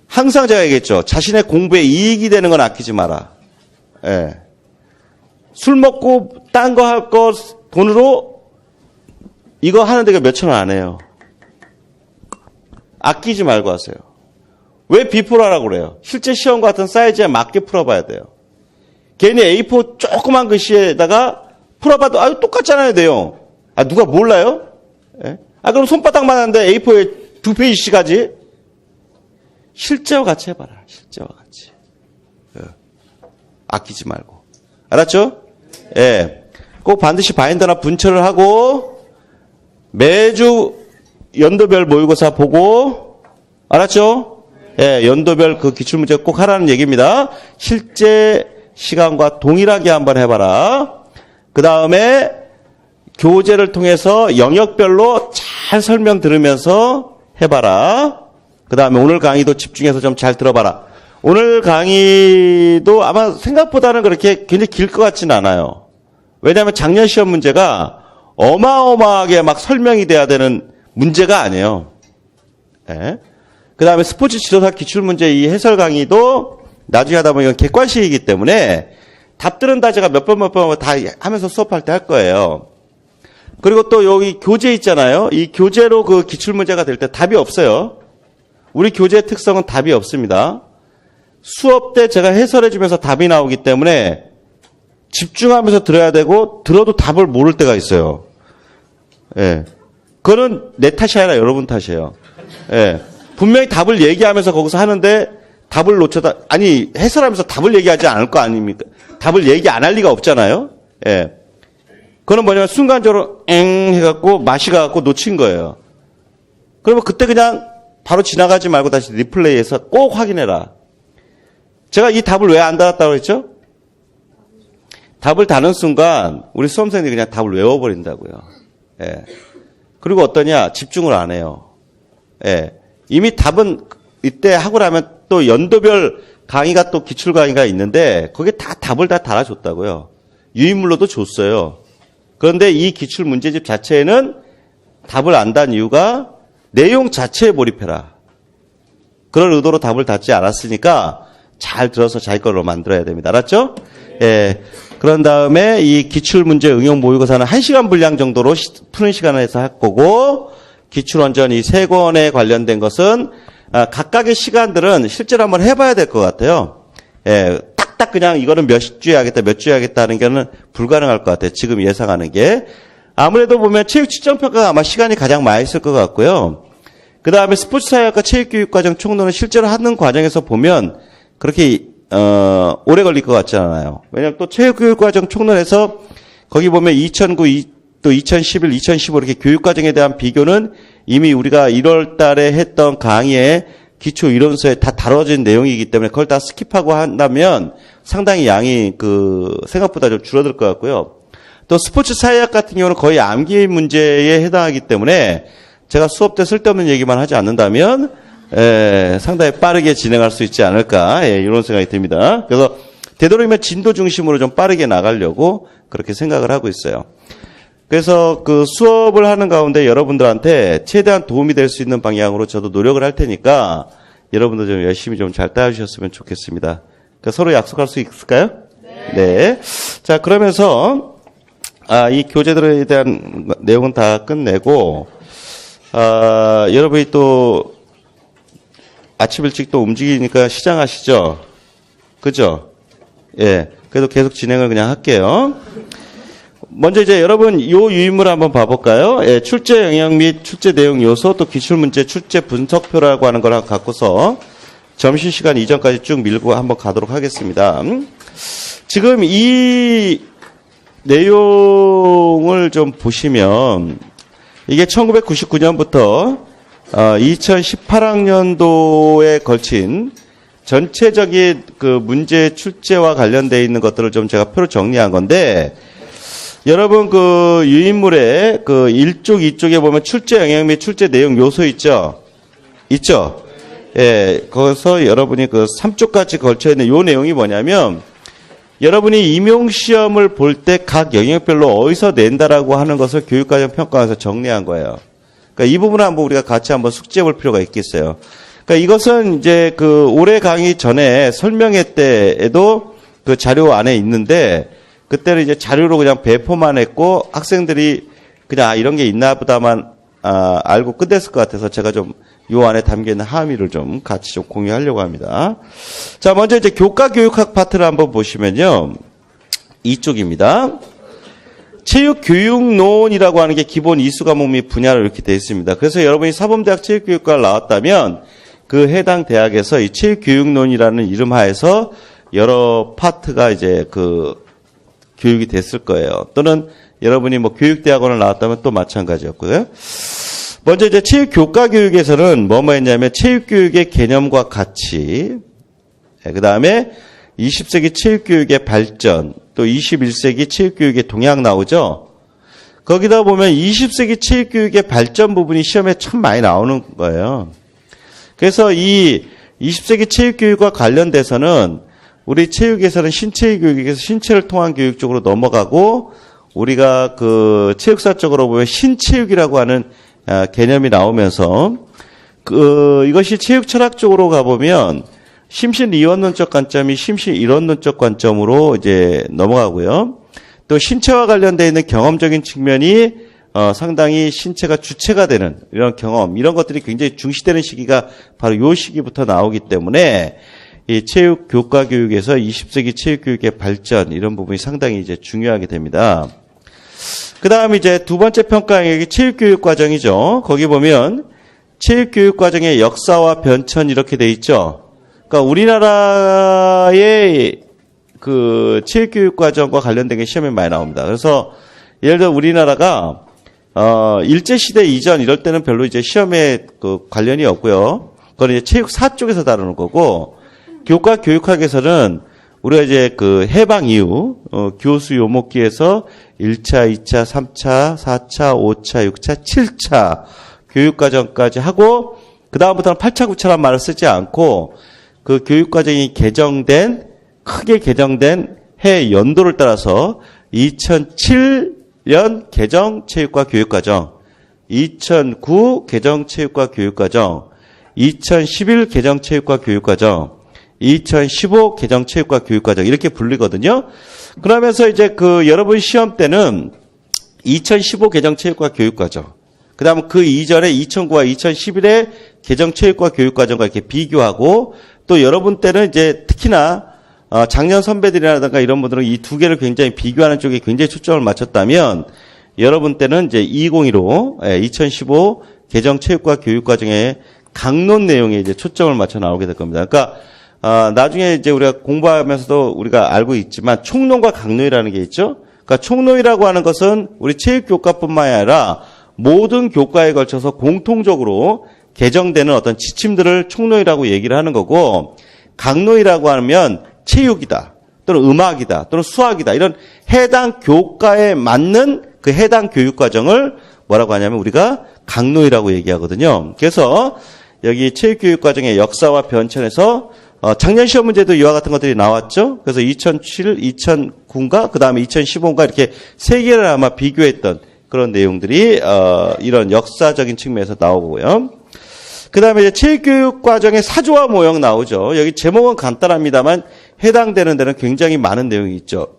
항상 제가 얘기했죠. 자신의 공부에 이익이 되는 건 아끼지 마라. 예. 술 먹고 딴 거 할 거 돈으로 이거 하는데 몇천 원 안 해요. 아끼지 말고 하세요. 왜 비포를 하라고 그래요? 실제 시험 같은 사이즈에 맞게 풀어봐야 돼요. 괜히 A4 조그만 글씨에다가 풀어봐도 똑같잖아요, 내용. 누가 몰라요? 예? 그럼 손바닥만 하는데 A4에 2페이지씩 하지? 실제와 같이 해봐라. 실제와 같이. 예. 아끼지 말고. 알았죠? 예. 꼭 반드시 바인더나 분철을 하고 매주 연도별 모의고사 보고 알았죠? 예, 연도별 그 기출문제 꼭 하라는 얘기입니다. 실제 시간과 동일하게 한번 해봐라. 그 다음에 교재를 통해서 영역별로 잘 설명 들으면서 해봐라. 그 다음에 오늘 강의도 집중해서 좀 잘 들어봐라. 오늘 강의도 아마 생각보다는 그렇게 굉장히 길 것 같지는 않아요. 왜냐하면 작년 시험 문제가 어마어마하게 막 설명이 돼야 되는 문제가 아니에요. 네. 그 다음에 스포츠 지도사 기출문제 이 해설 강의도 나중에 하다 보면 이건 객관식이기 때문에 답들은 다 제가 몇 번 다 하면서 수업할 때 할 거예요. 그리고 또 여기 교재 있잖아요. 이 교재로 그 기출문제가 될 때 답이 없어요. 우리 교재의 특성은 답이 없습니다. 수업 때 제가 해설해주면서 답이 나오기 때문에 집중하면서 들어야 되고 들어도 답을 모를 때가 있어요. 예. 그거는 내 탓이 아니라 여러분 탓이에요. 예. 분명히 답을 얘기하면서 거기서 하는데 답을 놓쳐다, 해설하면서 답을 얘기하지 않을 거 아닙니까? 답을 얘기 안 할 리가 없잖아요. 예. 그거는 뭐냐면 순간적으로 해갖고 맛이 가갖고 놓친 거예요. 그러면 그때 그냥 바로 지나가지 말고 다시 리플레이해서 꼭 확인해라. 제가 이 답을 왜 안 달았다고 했죠? 답을 다는 순간 우리 수험생들이 그냥 답을 외워버린다고요. 예. 그리고 어떠냐? 집중을 안 해요. 예. 이미 답은 이때 하고 나면 또 연도별 강의가 또 기출 강의가 있는데 거기에 다 답을 다 달아줬다고요. 유인물로도 줬어요. 그런데 이 기출 문제집 자체에는 답을 안 단 이유가 내용 자체에 몰입해라. 그런 의도로 답을 닫지 않았으니까 잘 들어서 자기 걸로 만들어야 됩니다. 알았죠? 예. 그런 다음에 이 기출문제 응용 모의고사는 1시간 분량 정도로 푸는 시간에서 할 거고, 기출원전 이 3권에 관련된 것은 각각의 시간들은 실제로 한번 해봐야 될 것 같아요. 예. 딱딱 그냥 이거는 몇 주에 하겠다, 몇 주에 하겠다 하는 게는 불가능할 것 같아요. 지금 예상하는 게. 아무래도 보면 체육 측정평가가 아마 시간이 가장 많이 있을 것 같고요. 그 다음에 스포츠사회학과 체육교육과정 총론은 실제로 하는 과정에서 보면 그렇게 오래 걸릴 것 같지 않아요. 왜냐하면 또 체육교육과정 총론에서 거기 보면 2009, 또 2011, 2015 이렇게 교육과정에 대한 비교는 이미 우리가 1월 달에 했던 강의에 기초 이론서에 다 다뤄진 내용이기 때문에 그걸 다 스킵하고 한다면 상당히 양이 생각보다 좀 줄어들 것 같고요. 또 스포츠사회학 같은 경우는 거의 암기 문제에 해당하기 때문에 제가 수업 때 쓸데없는 얘기만 하지 않는다면 상당히 빠르게 진행할 수 있지 않을까 이런 생각이 듭니다. 그래서 되도록이면 진도 중심으로 좀 빠르게 나가려고 그렇게 생각을 하고 있어요. 그래서 수업을 하는 가운데 여러분들한테 최대한 도움이 될 수 있는 방향으로 저도 노력을 할 테니까 여러분들 좀 열심히 좀 잘 따라주셨으면 좋겠습니다. 그러니까 서로 약속할 수 있을까요? 네. 자, 그러면서 이 교재들에 대한 내용은 다 끝내고 여러분이 또 아침 일찍 또 움직이니까 시장 하시죠? 그죠? 예. 그래도 계속 진행을 그냥 할게요. 먼저 이제 여러분 요 유인물을 한번 봐볼까요? 예. 출제 영역 및 출제 내용 요소 또 기출문제 출제 분석표라고 하는 거랑 갖고서 점심시간 이전까지 쭉 밀고 한번 가도록 하겠습니다. 지금 이 내용을 좀 보시면 이게 1999년부터 2018학년도에 걸친 전체적인 문제 출제와 관련되어 있는 것들을 좀 제가 표로 정리한 건데, 여러분 유인물에 1쪽, 2쪽에 보면 출제 영역 및 출제 내용 요소 있죠? 있죠? 예, 거기서 여러분이 3쪽까지 걸쳐 있는 요 내용이 뭐냐면, 여러분이 임용시험을 볼 때 각 영역별로 어디서 낸다라고 하는 것을 교육과정 평가에서 정리한 거예요. 그러니까 이 부분을 한번 우리가 같이 한번 숙지해 볼 필요가 있겠어요. 그러니까 이것은 이제 올해 강의 전에 설명회 때에도 자료 안에 있는데, 그때는 이제 자료로 그냥 배포만 했고 학생들이 그냥 이런 게 있나 보다만 알고 끝냈을 것 같아서 제가 좀 요 안에 담겨있는 함의를 좀 같이 좀 공유하려고 합니다. 자, 먼저 이제 교과교육학 파트를 한번 보시면요. 이쪽입니다. 체육교육론이라고 하는 게 기본 이수 과목 및 분야로 이렇게 되어 있습니다. 그래서 여러분이 사범대학 체육교육과를 나왔다면 해당 대학에서 이 체육교육론이라는 이름 하에서 여러 파트가 이제 교육이 됐을 거예요. 또는 여러분이 교육대학원을 나왔다면 또 마찬가지였고요. 먼저 이제 체육교과교육에서는 뭐뭐 했냐면 체육교육의 개념과 가치, 그 다음에 20세기 체육교육의 발전, 또 21세기 체육교육의 동향 나오죠. 거기다 보면 20세기 체육교육의 발전 부분이 시험에 참 많이 나오는 거예요. 그래서 이 20세기 체육교육과 관련돼서는 우리 체육에서는 신체교육에서 신체를 통한 교육 쪽으로 넘어가고, 우리가 체육사적으로 보면 신체육이라고 하는 개념이 나오면서 이것이 체육 철학적으로 가보면 심신 이원론적 관점이 심신 이론론적 관점으로 이제 넘어가고요. 또 신체와 관련되어 있는 경험적인 측면이 상당히 신체가 주체가 되는 이런 경험, 이런 것들이 굉장히 중시되는 시기가 바로 이 시기부터 나오기 때문에 이 체육 교과 교육에서 20세기 체육 교육의 발전, 이런 부분이 상당히 이제 중요하게 됩니다. 그 다음 이제 두 번째 평가 영역이 체육교육 과정이죠. 거기 보면 체육교육 과정의 역사와 변천 이렇게 돼 있죠. 그러니까 우리나라의 체육교육 과정과 관련된 게 시험에 많이 나옵니다. 그래서 예를 들어 우리나라가 일제시대 이전 이럴 때는 별로 이제 시험에 관련이 없고요. 그건 이제 체육사 쪽에서 다루는 거고, 교과 교육학에서는 우리가 이제 해방 이후 교수 요목기에서 1차, 2차, 3차, 4차, 5차, 6차, 7차 교육과정까지 하고 그 다음부터는 8차 9차란 말을 쓰지 않고 그 교육과정이 크게 개정된 해 연도를 따라서 2007년 개정 체육과 교육과정, 2009 개정 체육과 교육과정, 2011 개정 체육과 교육과정, 2015 개정 체육과 교육과정 이렇게 불리거든요. 그러면서 이제 여러분 시험 때는 2015 개정 체육과 교육과정, 그 다음 그 이전에 2009와 2011의 개정 체육과 교육과정과 이렇게 비교하고 또 여러분 때는 이제 특히나 작년 선배들이라든가 이런 분들은 이 두 개를 굉장히 비교하는 쪽에 굉장히 초점을 맞췄다면 여러분 때는 이제 2015 개정 체육과 교육과정의 강론 내용에 이제 초점을 맞춰 나오게 될 겁니다. 그러니까 나중에 이제 우리가 공부하면서도 우리가 알고 있지만 총론과 강론이라는 게 있죠. 그러니까 총론이라고 하는 것은 우리 체육교과뿐만 아니라 모든 교과에 걸쳐서 공통적으로 개정되는 어떤 지침들을 총론이라고 얘기를 하는 거고, 강론이라고 하면 체육이다, 또는 음악이다, 또는 수학이다, 이런 해당 교과에 맞는 그 해당 교육과정을 뭐라고 하냐면 우리가 강론이라고 얘기하거든요. 그래서 여기 체육교육과정의 역사와 변천에서 작년 시험 문제도 이와 같은 것들이 나왔죠. 그래서 2007, 2009인가 그 다음에 2015인가 이렇게 세 개를 아마 비교했던 그런 내용들이 이런 역사적인 측면에서 나오고요. 그 다음에 이제 체육교육과정의 사조와 모형 나오죠. 여기 제목은 간단합니다만 해당되는 데는 굉장히 많은 내용이 있죠.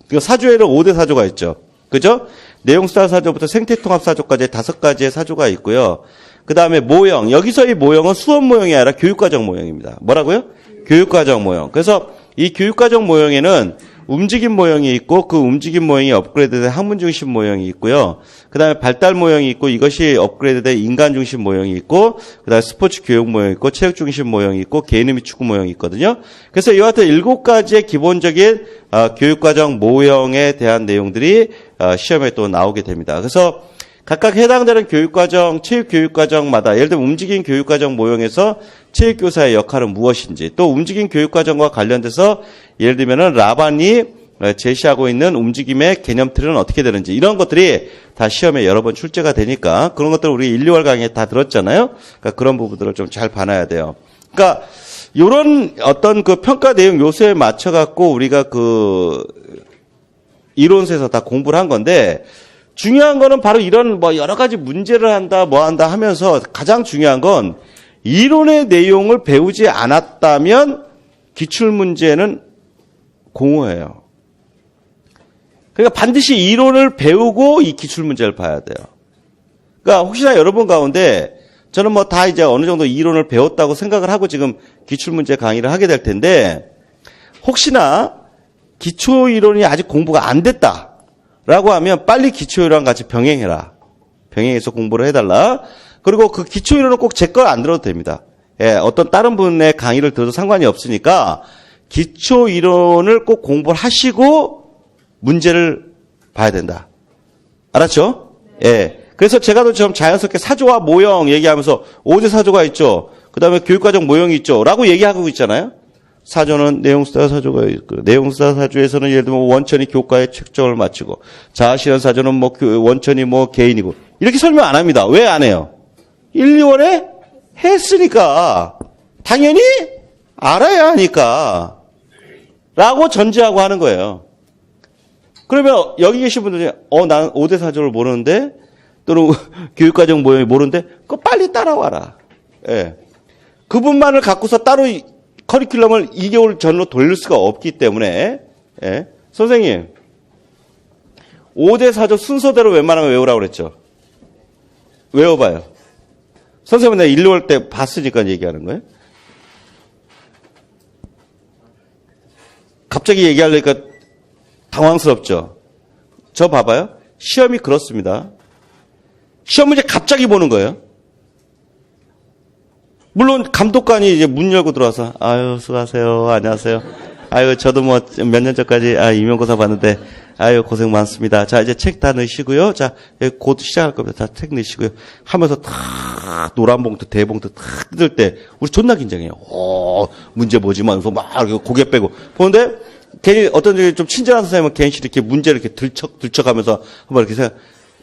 그 사조에는 5대 사조가 있죠. 그죠? 내용수단 사조부터 생태통합사조까지 5가지의 사조가 있고요. 그 다음에 모형. 여기서 이 모형은 수업 모형이 아니라 교육과정 모형입니다. 뭐라고요? 교육과정 모형. 그래서 이 교육과정 모형에는 움직임 모형이 있고 그 움직임 모형이 업그레이드된 학문 중심 모형이 있고요. 그 다음에 발달 모형이 있고 이것이 업그레이드된 인간 중심 모형이 있고 그 다음에 스포츠 교육 모형이 있고 체육 중심 모형이 있고 개인의미 축구 모형이 있거든요. 그래서 이와 같은 7가지의 기본적인 교육과정 모형에 대한 내용들이 시험에 또 나오게 됩니다. 그래서 각각 해당되는 교육과정, 체육교육과정마다 예를 들면 움직임 교육과정 모형에서 체육교사의 역할은 무엇인지, 또 움직임 교육과정과 관련돼서 예를 들면은 라반이 제시하고 있는 움직임의 개념틀은 어떻게 되는지 이런 것들이 다 시험에 여러 번 출제가 되니까 그런 것들을 우리 1, 2월 강의에 다 들었잖아요. 그러니까 그런 부분들을 좀 잘 봐놔야 돼요. 그러니까 이런 어떤 그 평가 내용 요소에 맞춰 갖고 우리가 그 이론서에서 다 공부를 한 건데 중요한 거는 바로 이런 뭐 여러 가지 문제를 한다 뭐 한다 하면서 가장 중요한 건 이론의 내용을 배우지 않았다면 기출문제는 공허해요. 그러니까 반드시 이론을 배우고 이 기출문제를 봐야 돼요. 그러니까 혹시나 여러분 가운데 저는 뭐 다 이제 어느 정도 이론을 배웠다고 생각을 하고 지금 기출문제 강의를 하게 될 텐데 혹시나 기초이론이 아직 공부가 안 됐다라고 하면 빨리 기초이론과 같이 병행해라. 병행해서 공부를 해달라. 그리고 그 기초이론은 꼭 제 걸 안 들어도 됩니다. 예, 어떤 다른 분의 강의를 들어도 상관이 없으니까 기초이론을 꼭 공부를 하시고 문제를 봐야 된다. 알았죠? 예. 그래서 제가 좀 자연스럽게 사조와 모형 얘기하면서 5대 사조가 있죠. 그 다음에 교육과정 모형이 있죠. 라고 얘기하고 있잖아요. 사조는 내용수다 사조가 있고, 내용수다 사조에서는 예를 들면 원천이 교과에 책정을 마치고, 자아실현 사조는 뭐 원천이 뭐 개인이고, 이렇게 설명 안 합니다. 왜 안 해요? 1, 2월에 했으니까. 당연히 알아야 하니까. 라고 전제하고 하는 거예요. 그러면 여기 계신 분들이, 난 5대 사조를 모르는데, 또는 교육과정 모형이 모르는데, 그거 빨리 따라와라. 예. 그분만을 갖고서 따로 커리큘럼을 2개월 전으로 돌릴 수가 없기 때문에, 예. 선생님, 5대 사조 순서대로 웬만하면 외우라고 그랬죠. 외워봐요. 선생님은 내가 1, 2월 때 봤으니까 얘기하는 거예요. 갑자기 얘기하려니까 당황스럽죠. 저 봐봐요. 시험이 그렇습니다. 시험 문제 갑자기 보는 거예요. 물론 감독관이 이제 문 열고 들어와서 아유 수고하세요. 안녕하세요. 아유 저도 뭐 몇 년 전까지 임용고사 봤는데 아유 고생 많습니다. 자 이제 책 다 넣으시고요. 자 곧 시작할 겁니다. 다 책 넣으시고요. 하면서 탁 노란 봉투 대봉투 탁 뜯을 때 우리 존나 긴장해요. 문제 뭐지? 하면서 막 고개 빼고 보는데 괜히 어떤 좀 친절한 선생님은 괜히 이렇게 문제를 이렇게 들척하면서 한번 이렇게 생각.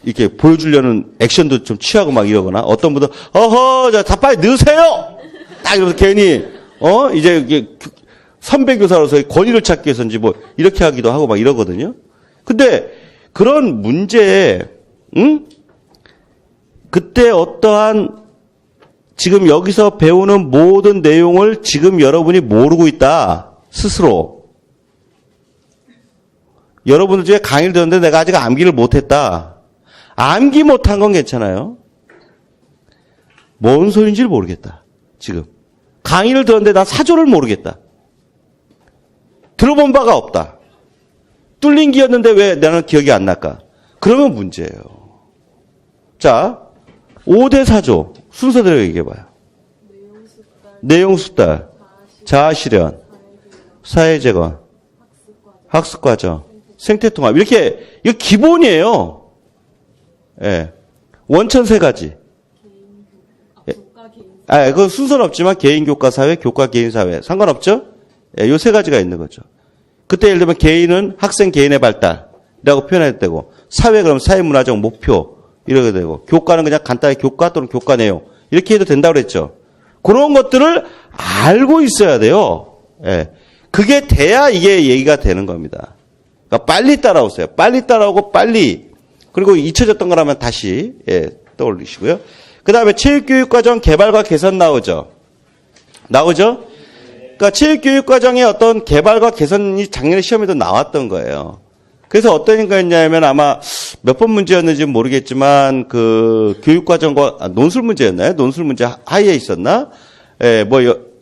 이렇게 보여주려는 액션도 좀 취하고 막 이러거나 어떤 분도 어허 자 빨리 넣으세요 딱 이러면서 괜히 이제 이게 선배 교사로서의 권위를 찾기 위해서인지 뭐 이렇게 하기도 하고 막 이러거든요. 근데 그런 문제에 그때 어떠한 지금 여기서 배우는 모든 내용을 지금 여러분이 모르고 있다 스스로. 여러분들 중에 강의를 듣는데 내가 아직 암기를 못했다. 암기 못한 건 괜찮아요. 뭔 소리인지를 모르겠다. 지금 강의를 들었는데 난 사조를 모르겠다. 들어본 바가 없다. 뚫린 기였는데 왜 나는 기억이 안 날까? 그러면 문제예요. 자, 5대 사조 순서대로 얘기해봐요. 내용 숙달, 자아 실현, 사회 재건, 학습 과정, 생태 통합 이렇게 이거 기본이에요. 예, 원천 세 가지. 그건 순서는 없지만 개인 교과 사회, 교과 개인 사회 상관없죠? 예, 요 세 가지가 있는 거죠. 그때 예를 들면 개인은 학생 개인의 발달이라고 표현할 때고 사회 그러면 사회 문화적 목표 이렇게 되고 교과는 그냥 간단히 교과 또는 교과 내용 이렇게 해도 된다고 그랬죠. 그런 것들을 알고 있어야 돼요. 예. 그게 돼야 이게 얘기가 되는 겁니다. 그러니까 빨리 따라오세요. 빨리 따라오고 빨리 그리고 잊혀졌던 거라면 다시 떠올리시고요. 그 다음에 체육교육과정 개발과 개선 나오죠. 나오죠? 그러니까 체육교육과정의 어떤 개발과 개선이 작년에 시험에도 나왔던 거예요. 그래서 어떤 거였냐면 아마 몇 번 문제였는지 모르겠지만 그 교육과정과 논술 문제였나요? 논술 문제 하위에 있었나?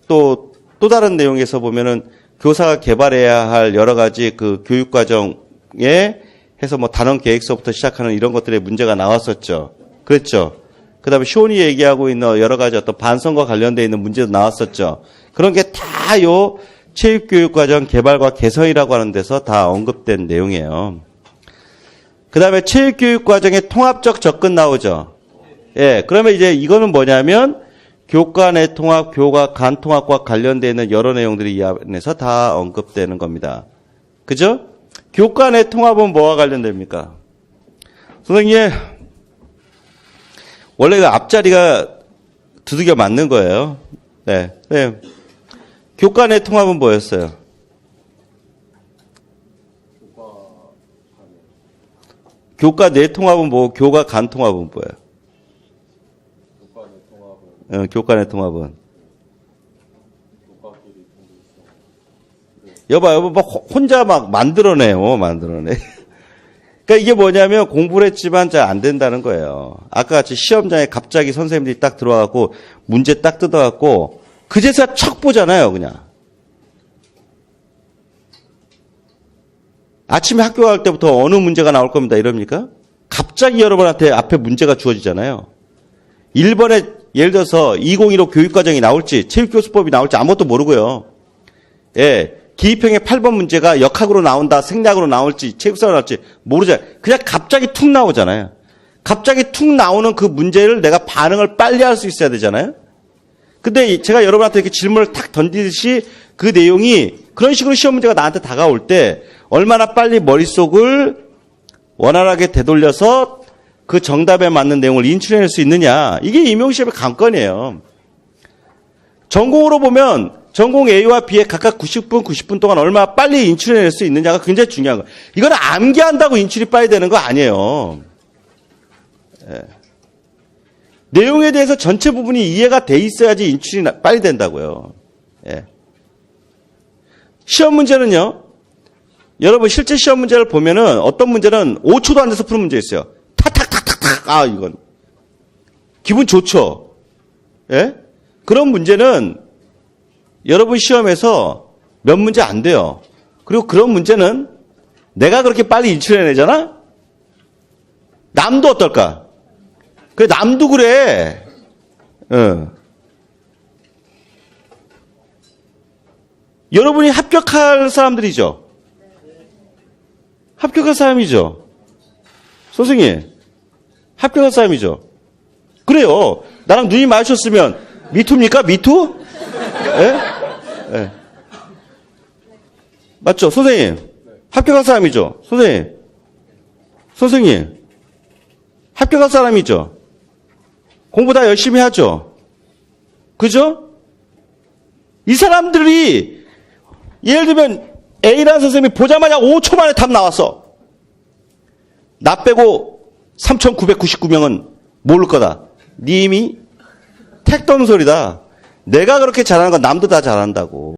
또 다른 내용에서 보면은 교사가 개발해야 할 여러 가지 그 교육과정에 해서 뭐 단원 계획서부터 시작하는 이런 것들의 문제가 나왔었죠. 그랬죠. 그 다음에 시온이 얘기하고 있는 여러 가지 어떤 반성과 관련되어 있는 문제도 나왔었죠. 그런 게 다 요 체육교육과정 개발과 개선이라고 하는 데서 다 언급된 내용이에요. 그 다음에 체육교육과정의 통합적 접근 나오죠. 예, 그러면 이제 이거는 뭐냐면 교과 내 통합, 교과 간 통합과 관련되어 있는 여러 내용들이 이 안에서 다 언급되는 겁니다. 그죠? 교과 내 통합은 뭐와 관련됩니까? 선생님, 원래 그 앞자리가 두들겨 맞는 거예요. 네. 교과 내 통합은 뭐였어요? 교과 내 통합은 뭐고 교과 간 통합은 뭐예요? 교과 내 통합은 여보 막 혼자 막 만들어내. 그러니까 이게 뭐냐면 공부를 했지만 잘 안 된다는 거예요. 아까 같이 시험장에 갑자기 선생님들이 딱 들어와갖고 문제 딱 뜯어갖고 그제서야 척 보잖아요, 그냥. 아침에 학교 갈 때부터 어느 문제가 나올 겁니다, 이럽니까? 갑자기 여러분한테 앞에 문제가 주어지잖아요. 1번에 예를 들어서 2015 교육과정이 나올지, 체육교수법이 나올지 아무것도 모르고요. 예. 기입형의 8번 문제가 역학으로 나온다, 생략으로 나올지, 체육사로 나올지 모르잖아요. 그냥 갑자기 툭 나오잖아요. 갑자기 툭 나오는 그 문제를 내가 반응을 빨리 할 수 있어야 되잖아요. 근데 제가 여러분한테 이렇게 질문을 탁 던지듯이 그 내용이 그런 식으로 시험 문제가 나한테 다가올 때 얼마나 빨리 머릿속을 원활하게 되돌려서 그 정답에 맞는 내용을 인출해낼 수 있느냐. 이게 임용시험의 관건이에요. 전공으로 보면 전공 A와 B에 각각 90분 동안 얼마나 빨리 인출해낼 수 있느냐가 굉장히 중요한 거예요. 이건 암기한다고 인출이 빨리 되는 거 아니에요. 예. 내용에 대해서 전체 부분이 이해가 돼 있어야지 인출이 빨리 된다고요. 예. 시험 문제는요. 여러분 실제 시험 문제를 보면은 어떤 문제는 5초도 안 돼서 푸는 문제 있어요. 탁탁탁탁탁. 이건 기분 좋죠. 예? 그런 문제는 여러분 시험에서 몇 문제 안 돼요. 그리고 그런 문제는 내가 그렇게 빨리 인출해내잖아? 남도 어떨까? 그래, 남도 그래. 여러분이 합격할 사람들이죠? 합격할 사람이죠? 선생님, 합격할 사람이죠? 그래요. 나랑 눈이 마주쳤으면 미투입니까? 미투? 예? 맞죠? 선생님, 합격한 사람이죠? 선생님. 합격할 사람이죠. 공부 다 열심히 하죠. 그죠? 이 사람들이 예를 들면 A라는 선생님이 보자마자 5초 만에 답 나왔어. 나 빼고 3,999명은 모를 거다. 네 힘이 택도 없는 소리다. 내가 그렇게 잘하는 건 남도 다 잘한다고.